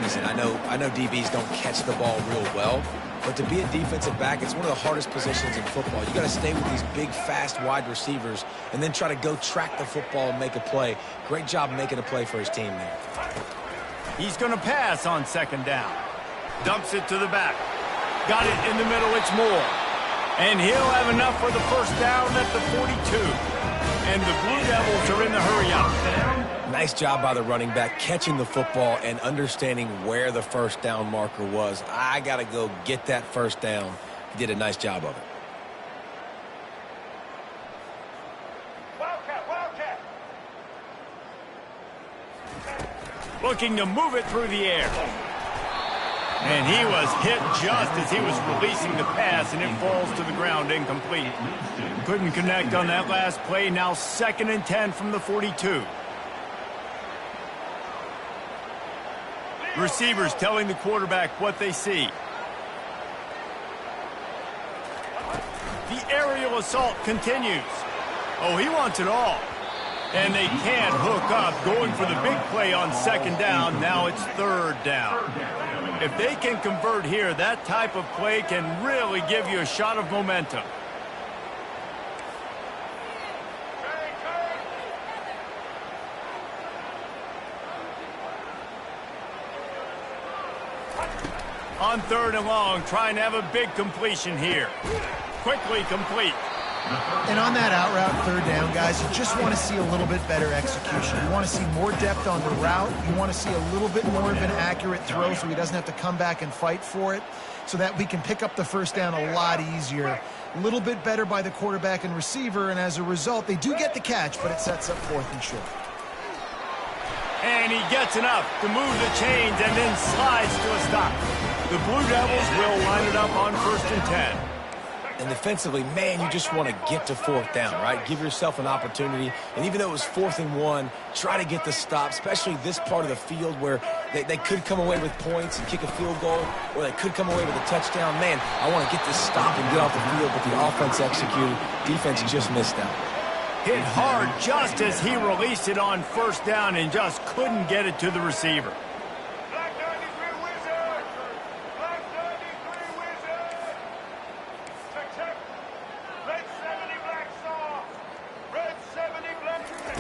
Listen, I know DBs don't catch the ball real well, but to be a defensive back, it's one of the hardest positions in football. You got to stay with these big, fast, wide receivers and then try to go track the football and make a play. Great job making a play for his team there. He's going to pass on second down. Dumps it to the back. Got it in the middle. It's Moore. And he'll have enough for the first down at the 42. And the Blue Devils are in the hurry-up. Nice job by the running back, catching the football and understanding where the first down marker was. I got to go get that first down. He did a nice job of it. Looking to move it through the air. And he was hit just as he was releasing the pass, and it falls to the ground incomplete. Couldn't connect on that last play. Now 2nd and 10 from the 42. Receivers telling the quarterback what they see. The aerial assault continues. Oh, he wants it all. And they can't hook up, going for the big play on 2nd down. Now it's 3rd down. If they can convert here, that type of play can really give you a shot of momentum. On 3rd and long, trying to have a big completion here. Quickly complete. And on that out route, 3rd down, guys, you just want to see a little bit better execution. You want to see more depth on the route. You want to see a little bit more of an accurate throw so he doesn't have to come back and fight for it, so that we can pick up the 1st down a lot easier. A little bit better by the quarterback and receiver, and as a result, they do get the catch, but it sets up 4th and short. And he gets enough to move the chains and then slides to a stop. The Blue Devils will line it up on 1st and 10. And defensively, man, you just want to get to 4th down, right? Give yourself an opportunity. And even though it was 4th and 1, try to get the stop, especially this part of the field where they could come away with points and kick a field goal, or they could come away with a touchdown. Man, I want to get this stop and get off the field, but the offense executed. Defense just missed out. Hit hard just as he released it on 1st down and just couldn't get it to the receiver.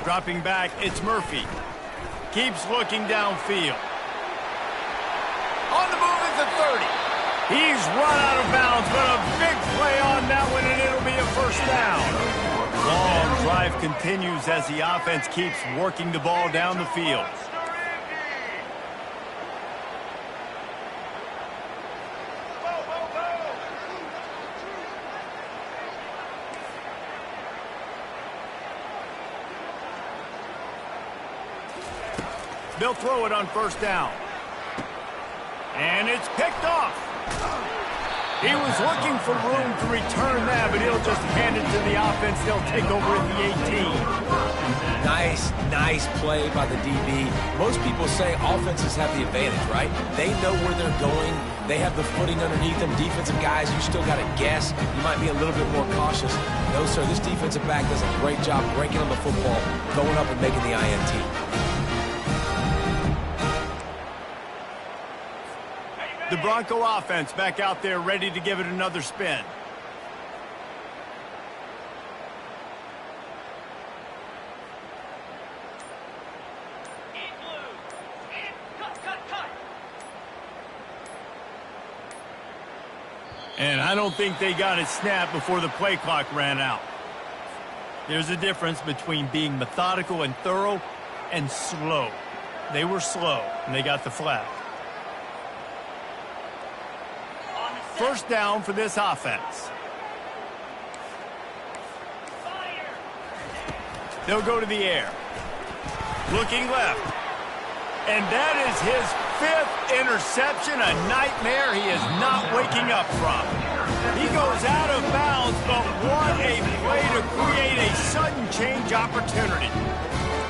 Dropping back, it's Murphy. Keeps looking downfield. On the move is the 30. He's run out of bounds, but a big play on that one, and it'll be a 1st down. Long drive continues as the offense keeps working the ball down the field. They'll throw it on 1st down. And it's picked off. He was looking for room to return that, but he'll just hand it to the offense. They'll take over at the 18. Nice play by the DB. Most people say offenses have the advantage, right? They know where they're going. They have the footing underneath them. Defensive guys, you still got to guess. You might be a little bit more cautious. No, sir, this defensive back does a great job breaking on the football, going up and making the INT. The Bronco offense back out there ready to give it another spin. And I don't think they got it snapped before the play clock ran out. There's a difference between being methodical and thorough and slow. They were slow, and they got the flag. 1st down for this offense. They'll go to the air. Looking left. And that is his 5th interception, a nightmare he is not waking up from. He goes out of bounds, but what a play to create a sudden change opportunity.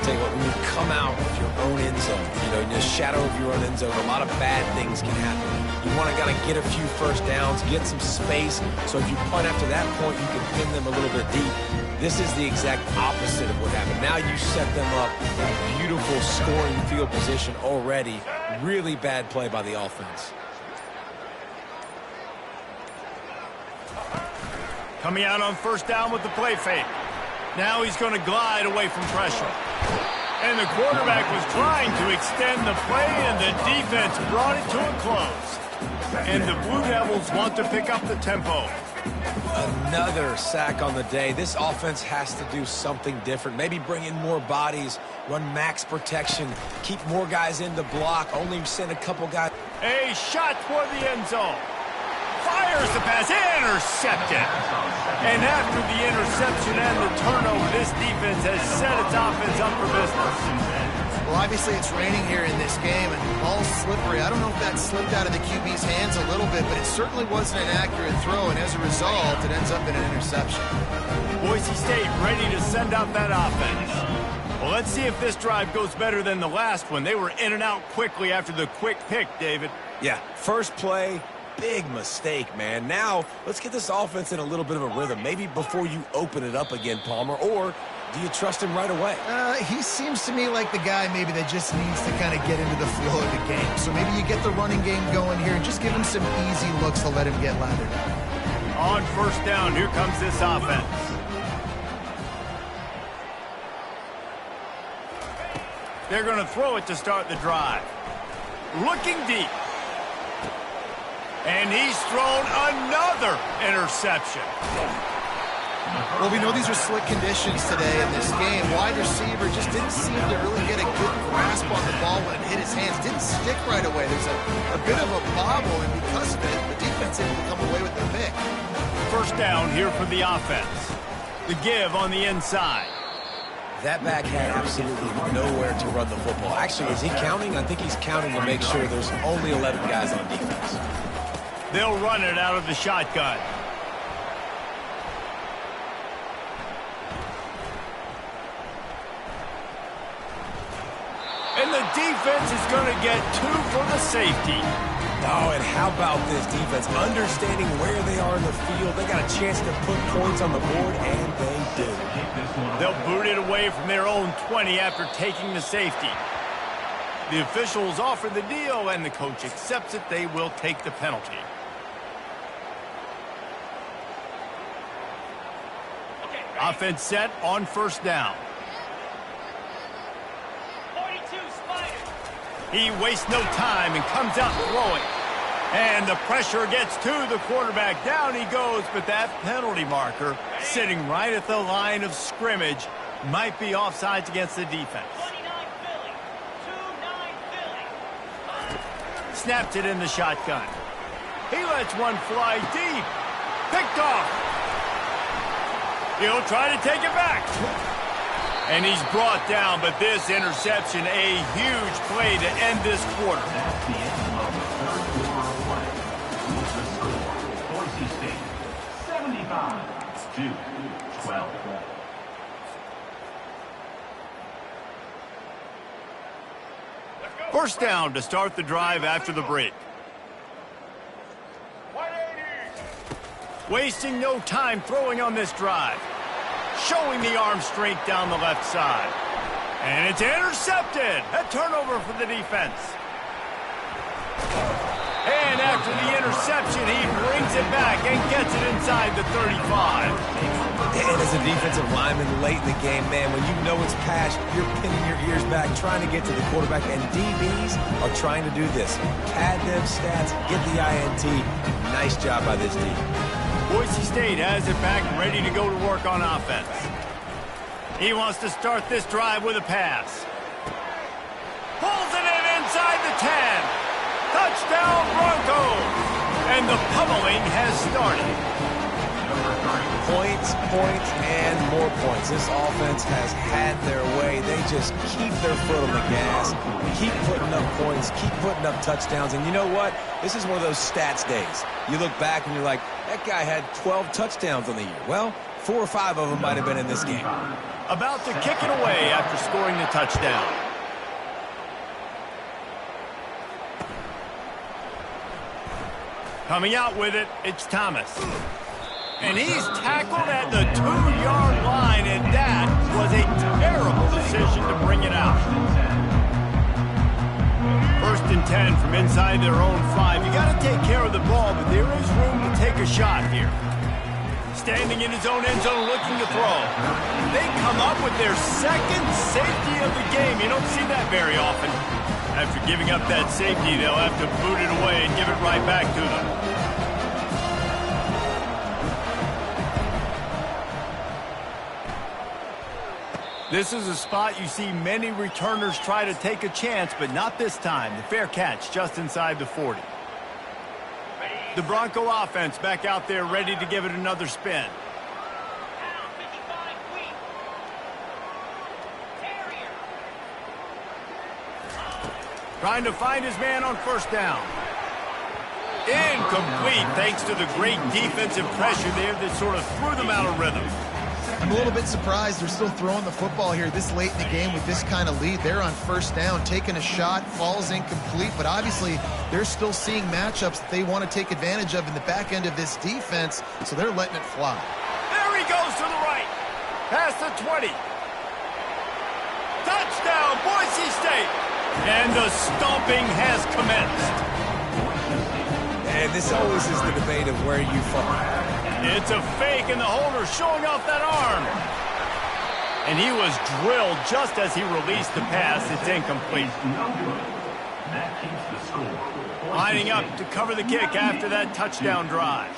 Tell you what, when you come out of your own end zone, in the shadow of your own end zone, a lot of bad things can happen. You want to get a few 1st downs, get some space, so if you punt after that point, you can pin them a little bit deep. This is the exact opposite of what happened. Now you set them up in beautiful scoring field position already. Really bad play by the offense. Coming out on 1st down with the play fake. Now he's going to glide away from pressure. And the quarterback was trying to extend the play, and the defense brought it to a close. And the Blue Devils want to pick up the tempo. Another sack on the day. This offense has to do something different. Maybe bring in more bodies, run max protection, keep more guys in the block, only send a couple guys. A shot toward the end zone. Fires the pass, intercepted. And after the interception and the turnover, this defense has set its offense up for business. Well, obviously it's raining here in this game, and the ball's slippery. I don't know if that slipped out of the QB's hands a little bit, but it certainly wasn't an accurate throw, and as a result, it ends up in an interception. Boise State ready to send out that offense. Well, let's see if this drive goes better than the last one. They were in and out quickly after the quick pick, David. Yeah, first play, big mistake, man. Now, let's get this offense in a little bit of a rhythm. Maybe before you open it up again, Palmer, or do you trust him right away? He seems to me like the guy maybe that just needs to kind of get into the flow of the game. So maybe you get the running game going here and just give him some easy looks to let him get lathered up. On first down, here comes this offense. They're going to throw it to start the drive. Looking deep. And he's thrown another interception. Well, we know these are slick conditions today in this game. Wide receiver just didn't seem to really get a good grasp on the ball when it hit his hands. Didn't stick right away. There's a bit of a bobble, and because of it, the defense able to come away with the pick. First down here for the offense. The give on the inside. That back had absolutely nowhere to run the football. Actually, is he counting? I think he's counting to make sure there's only 11 guys on defense. They'll run it out of the shotgun. And the defense is going to get 2 for the safety. Oh, and how about this defense? Understanding where they are in the field, they got a chance to put points on the board, and they do. They'll boot it away from their own 20 after taking the safety. The officials offer the deal, and the coach accepts it. They will take the penalty. Offense set on first down. 42 Spider. He wastes no time and comes out throwing. And the pressure gets to the quarterback. Down he goes, but that penalty marker sitting right at the line of scrimmage might be offsides against the defense. 29 Philly. 2-9 Philly. Snaps it in the shotgun. He lets one fly deep. Picked off. He'll try to take it back. And he's brought down, but this interception, a huge play to end this quarter. That's the end of the third quarter of play. With the score, Boise State 75-12. First down to start the drive after the break. Wasting no time throwing on this drive. Showing the arm strength down the left side. And it's intercepted. A turnover for the defense. And after the interception, he brings it back and gets it inside the 35. And as a defensive lineman late in the game, man, when you know it's pass, you're pinning your ears back, trying to get to the quarterback, and DBs are trying to do this. Pad them stats, get the INT. Nice job by this D. Boise State has it back, ready to go to work on offense. He wants to start this drive with a pass. Pulls it in inside the 10. Touchdown Broncos! And the pummeling has started. Points, points, and more points. This offense has had their way. They just keep their foot on the gas, keep putting up points, keep putting up touchdowns. And you know what? This is one of those stats days. You look back and you're like, that guy had 12 touchdowns on the year. Well, 4 or 5 of them might have been in this game. About to kick it away after scoring the touchdown. Coming out with it, it's Thomas. And he's tackled at the 2-yard line, and that was a terrible decision to bring it out. First and 10 from inside their own 5. You got to take care of the ball, but there is room to take a shot here. Standing in his own end zone looking to throw. They come up with their second safety of the game. You don't see that very often. After giving up that safety, they'll have to boot it away and give it right back to them. This is a spot you see many returners try to take a chance, but not this time. The fair catch just inside the 40. The Bronco offense back out there ready to give it another spin. trying to find his man on first down. Incomplete thanks to the great defensive pressure there that sort of threw them out of rhythm. I'm a little bit surprised they're still throwing the football here this late in the game with this kind of lead. They're on first down, taking a shot, falls incomplete, but obviously they're still seeing matchups that they want to take advantage of in the back end of this defense, so they're letting it fly. There he goes to the right. Past the 20. Touchdown, Boise State. And the stomping has commenced. And this always is the debate of where you fall. It's a fake, and the holder showing off that arm. And he was drilled just as he released the pass. It's incomplete. That keeps the score. Lining up to cover the kick after that touchdown drive.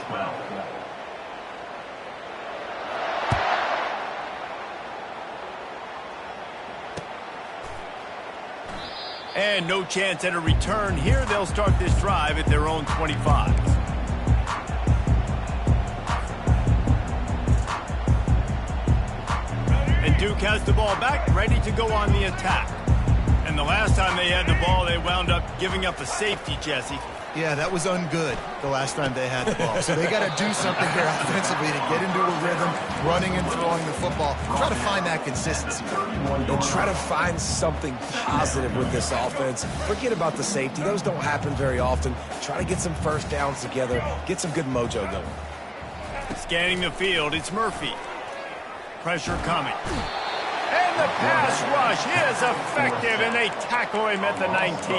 And no chance at a return here. They'll start this drive at their own 25. And Duke has the ball back, ready to go on the attack. And the last time they had the ball, they wound up giving up a safety, Jesse. Yeah, that was ungood the last time they had the ball. So they got to do something here offensively to get into a rhythm, running and throwing the football. Try to find that consistency. And try to find something positive with this offense. Forget about the safety. Those don't happen very often. Try to get some first downs together, get some good mojo going. Scanning the field, it's Murphy. Pressure coming. And the pass rush is effective, and they tackle him at the 19.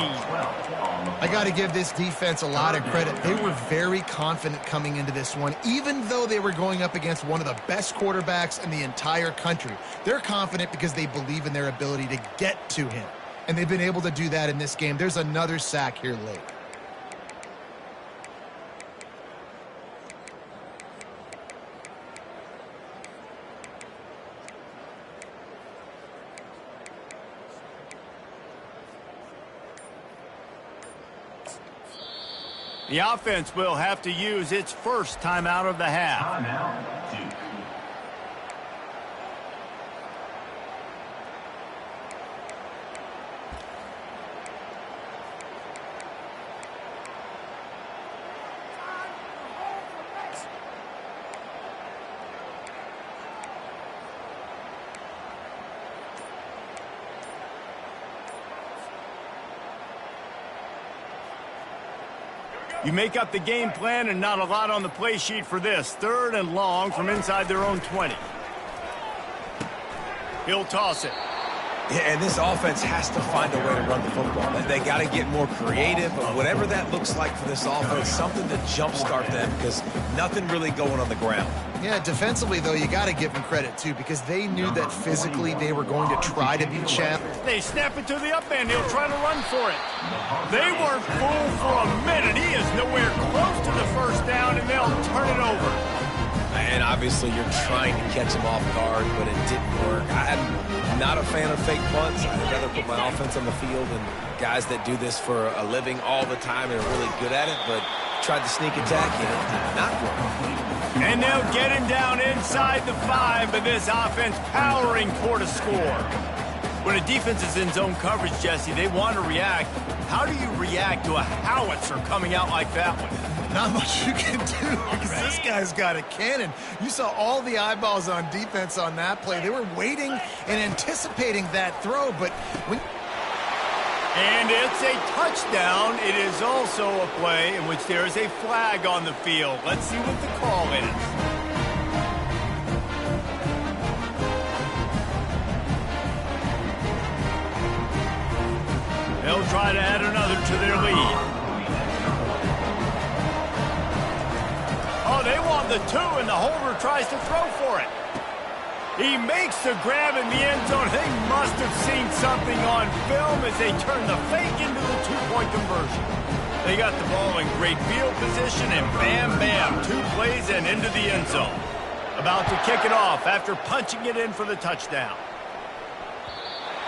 I got to give this defense a lot of credit. They were very confident coming into this one, even though they were going up against one of the best quarterbacks in the entire country. They're confident because they believe in their ability to get to him, and they've been able to do that in this game. There's another sack here late. The offense will have to use its first timeout of the half. Timeout, Duke. You make up the game plan and not a lot on the play sheet for this. 3rd and long from inside their own 20. He'll toss it. Yeah, and this offense has to find a way to run the football. They got to get more creative, but whatever that looks like for this offense, something to jumpstart them because nothing really going on the ground. Yeah, defensively, though, you got to give them credit, too, because they knew that physically they were going to try to be champ. They snap it to the up end. He'll try to run for it. They weren't fooled for a minute. He is nowhere close to the first down, and they'll turn it over. And obviously you're trying to catch him off guard, but it didn't work. I'm not a fan of fake punts. I'd rather put my offense on the field and guys that do this for a living all the time and are really good at it, but tried to sneak attack and it did not work. And they'll get him down inside the 5, but this offense powering toward a score. When a defense is in zone coverage, Jesse, they want to react. How do you react to a howitzer coming out like that one? Not much you can do because this guy's got a cannon. You saw all the eyeballs on defense on that play. They were waiting and anticipating that throw, but when... And it's a touchdown. It is also a play in which there is a flag on the field. Let's see what the call is. They'll try to add another to their lead. Oh, they want the 2, and the holder tries to throw for it. He makes the grab in the end zone. They must have seen something on film as they turn the fake into the 2-point conversion. They got the ball in great field position, and bam, bam, 2 plays and into the end zone. About to kick it off after punching it in for the touchdown.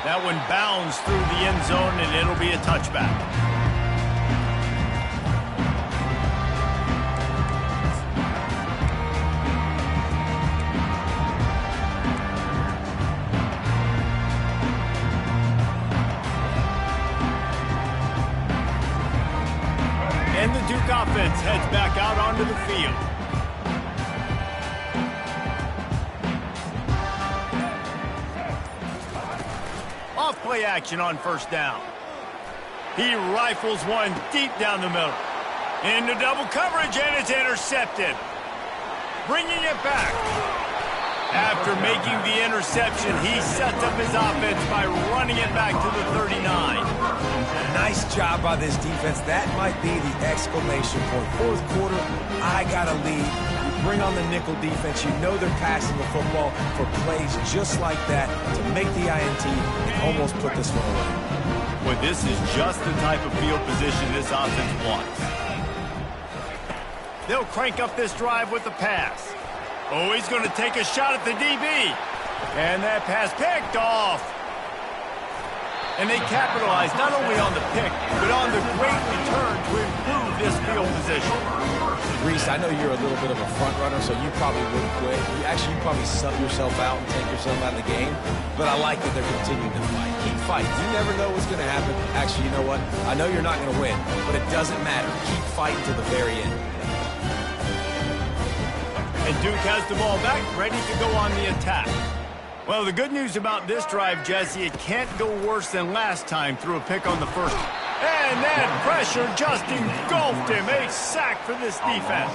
That one bounds through the end zone, and it'll be a touchback. offense heads back out onto the field. Off play action on first down. He rifles one deep down the middle. Into double coverage, and it's intercepted. Bringing it back. After making the interception, he sets up his offense by running it back to the 39. Nice job by this defense. That might be the exclamation point. Fourth quarter, I got a lead. You bring on the nickel defense. You know they're passing the football for plays just like that to make the INT and almost put this one away. Well, this is just the type of field position this offense wants. They'll crank up this drive with the pass. Oh, he's going to take a shot at the DB. And that pass picked off. And they capitalize not only on the pick, but on the great return to improve this field position. Reese, I know you're a little bit of a front runner, so you probably wouldn't quit. You probably sub yourself out and take yourself out of the game. But I like that they're continuing to fight. Keep fighting. You never know what's going to happen. Actually, you know what? I know you're not going to win, but it doesn't matter. Keep fighting to the very end. And Duke has the ball back, ready to go on the attack. Well, the good news about this drive, Jesse, it can't go worse than last time through a pick on the first. And that pressure just engulfed him. A sack for this defense.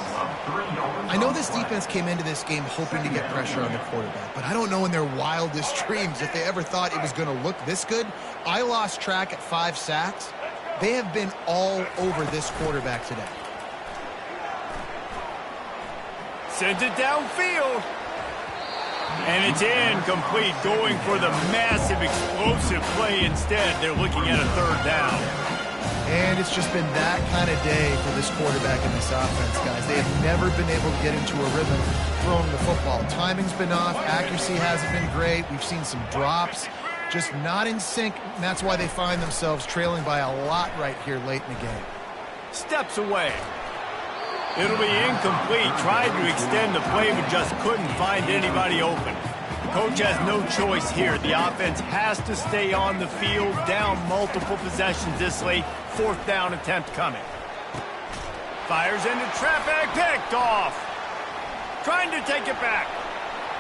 I know this defense came into this game hoping to get pressure on the quarterback, but I don't know in their wildest dreams if they ever thought it was going to look this good. I lost track at 5 sacks. They have been all over this quarterback today. Sends it downfield. And it's incomplete, going for the massive explosive play instead. They're looking at a third down. And it's just been that kind of day for this quarterback in this offense, guys. They have never been able to get into a rhythm throwing the football. Timing's been off. Accuracy hasn't been great. We've seen some drops. Just not in sync, and that's why they find themselves trailing by a lot right here late in the game. Steps away. It'll be incomplete. Tried to extend the play, but just couldn't find anybody open. Coach has no choice here. The offense has to stay on the field, down multiple possessions this late. Fourth down attempt coming. Fires into traffic, picked off. Trying to take it back.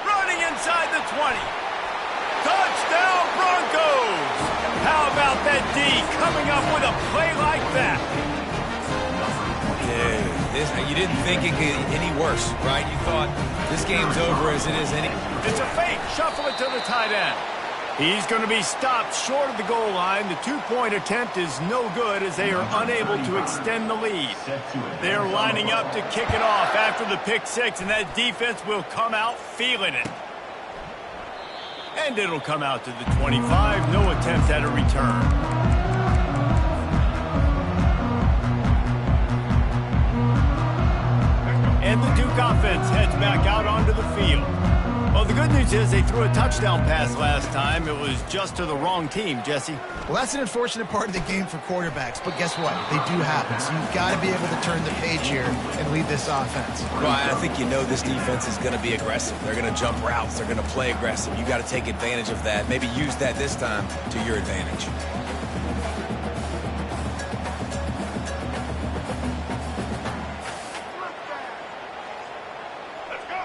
Running inside the 20. Touchdown, Broncos! How about that D coming up with a play like that? You didn't think it could get any worse, right? You thought this game's over as it is any. It's a fake. Shuffle it to the tight end. He's going to be stopped short of the goal line. The two-point attempt is no good as they are unable to extend the lead. They're lining up to kick it off after the pick six, and that defense will come out feeling it. And it'll come out to the 25. No attempt at a return. And the Duke offense heads back out onto the field. Well, the good news is they threw a touchdown pass last time. It was just to the wrong team, Jesse. Well, that's an unfortunate part of the game for quarterbacks, but guess what? They do happen. So you've got to be able to turn the page here and lead this offense. Well, I think you know this defense is going to be aggressive. They're going to jump routes. They're going to play aggressive. You got to take advantage of that. Maybe use that this time to your advantage.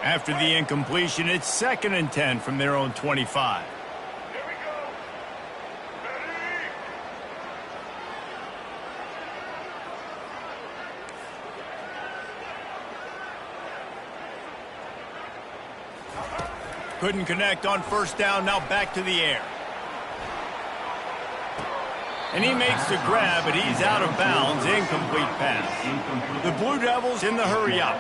After the incompletion, it's 2nd and 10 from their own 25. Here we go. Ready? Couldn't connect on first down, now back to the air. And he makes the grab, but he's out of bounds. Incomplete pass. The Blue Devils in the hurry up.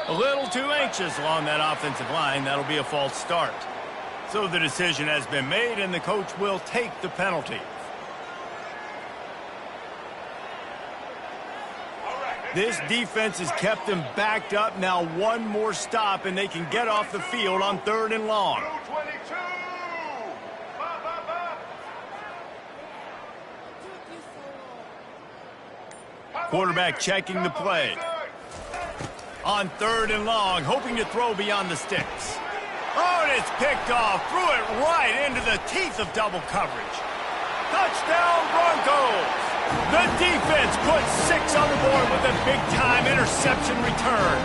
A little too anxious along that offensive line. That'll be a false start. So the decision has been made, and the coach will take the penalty. This defense has kept them backed up. Now one more stop, and they can get off the field on 3rd and long. Quarterback checking the play. On 3rd and long, hoping to throw beyond the sticks. Oh, and it's picked off. Threw it right into the teeth of double coverage. Touchdown, Broncos! The defense puts 6 on the board with a big-time interception return.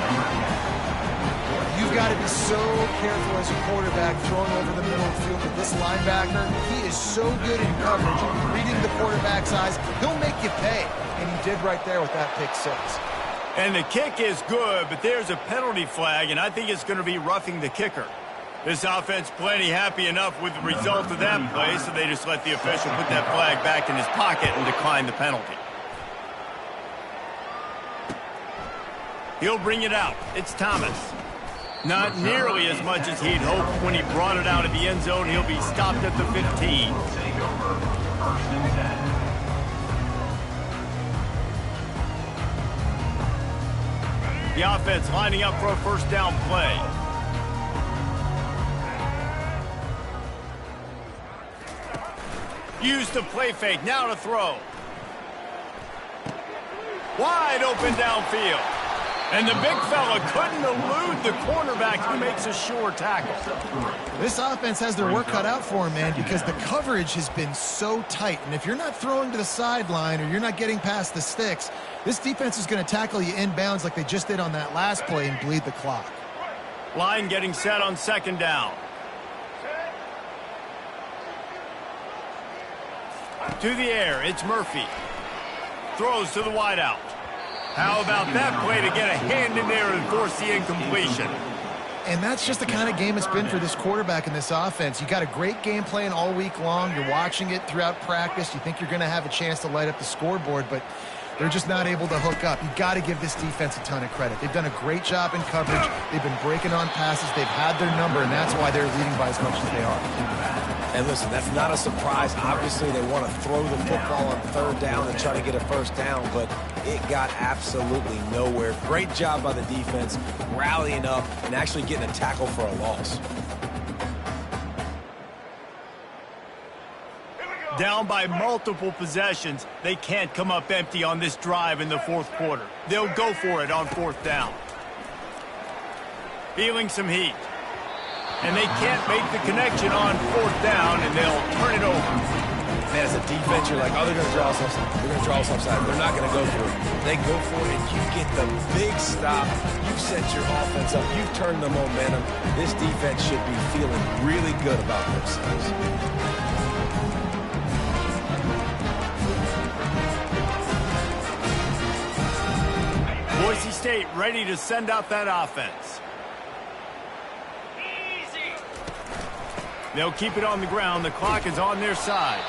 You've got to be so careful as a quarterback throwing over the middle of the field with this linebacker. He is so good in coverage, reading the quarterback's eyes. He'll make you pay, and he did right there with that pick 6. And the kick is good, but there's a penalty flag, and I think it's going to be roughing the kicker. This offense plenty happy enough with the result of that play, so they just let the official put that flag back in his pocket and decline the penalty. He'll bring it out. It's Thomas. Not nearly as much as he'd hoped when he brought it out of the end zone. He'll be stopped at the 15. Take over. 1st and 10. The offense lining up for a 1st down play. Use the play fake, now to throw. Wide open downfield. And the big fella couldn't elude the cornerback who makes a sure tackle. This offense has their work cut out for him, man, because the coverage has been so tight. And if you're not throwing to the sideline or you're not getting past the sticks, this defense is going to tackle you inbounds like they just did on that last play and bleed the clock. Line getting set on 2nd down. To the air, it's Murphy. Throws to the wideout. How about that play to get a hand in there and force the incompletion? And that's just the kind of game it's been for this quarterback in this offense. You got a great game plan all week long. You're watching it throughout practice. You think you're going to have a chance to light up the scoreboard, but they're just not able to hook up. You got to give this defense a ton of credit. They've done a great job in coverage. They've been breaking on passes. They've had their number, and that's why they're leading by as much as they are. And listen, that's not a surprise. Obviously, they want to throw the football on 3rd down and try to get a 1st down, but it got absolutely nowhere. Great job by the defense, rallying up and actually getting a tackle for a loss. Down by multiple possessions, they can't come up empty on this drive in the 4th quarter. They'll go for it on 4th down. Feeling some heat. And they can't make the connection on 4th down, and they'll turn it over. Man, as a defense, you're like, oh, they're going to draw us offside. They're going to draw us offside. They're not going to go for it. They go for it, and you get the big stop. You've set your offense up. You've turned the momentum. This defense should be feeling really good about themselves. Boise State ready to send out that offense. They'll keep it on the ground. The clock is on their side.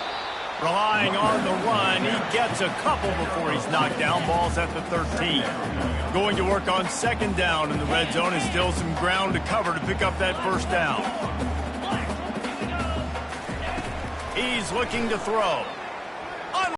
Relying on the run. He gets a couple before he's knocked down. Ball's at the 13. Going to work on 2nd down in the red zone. Is still some ground to cover to pick up that 1st down. He's looking to throw.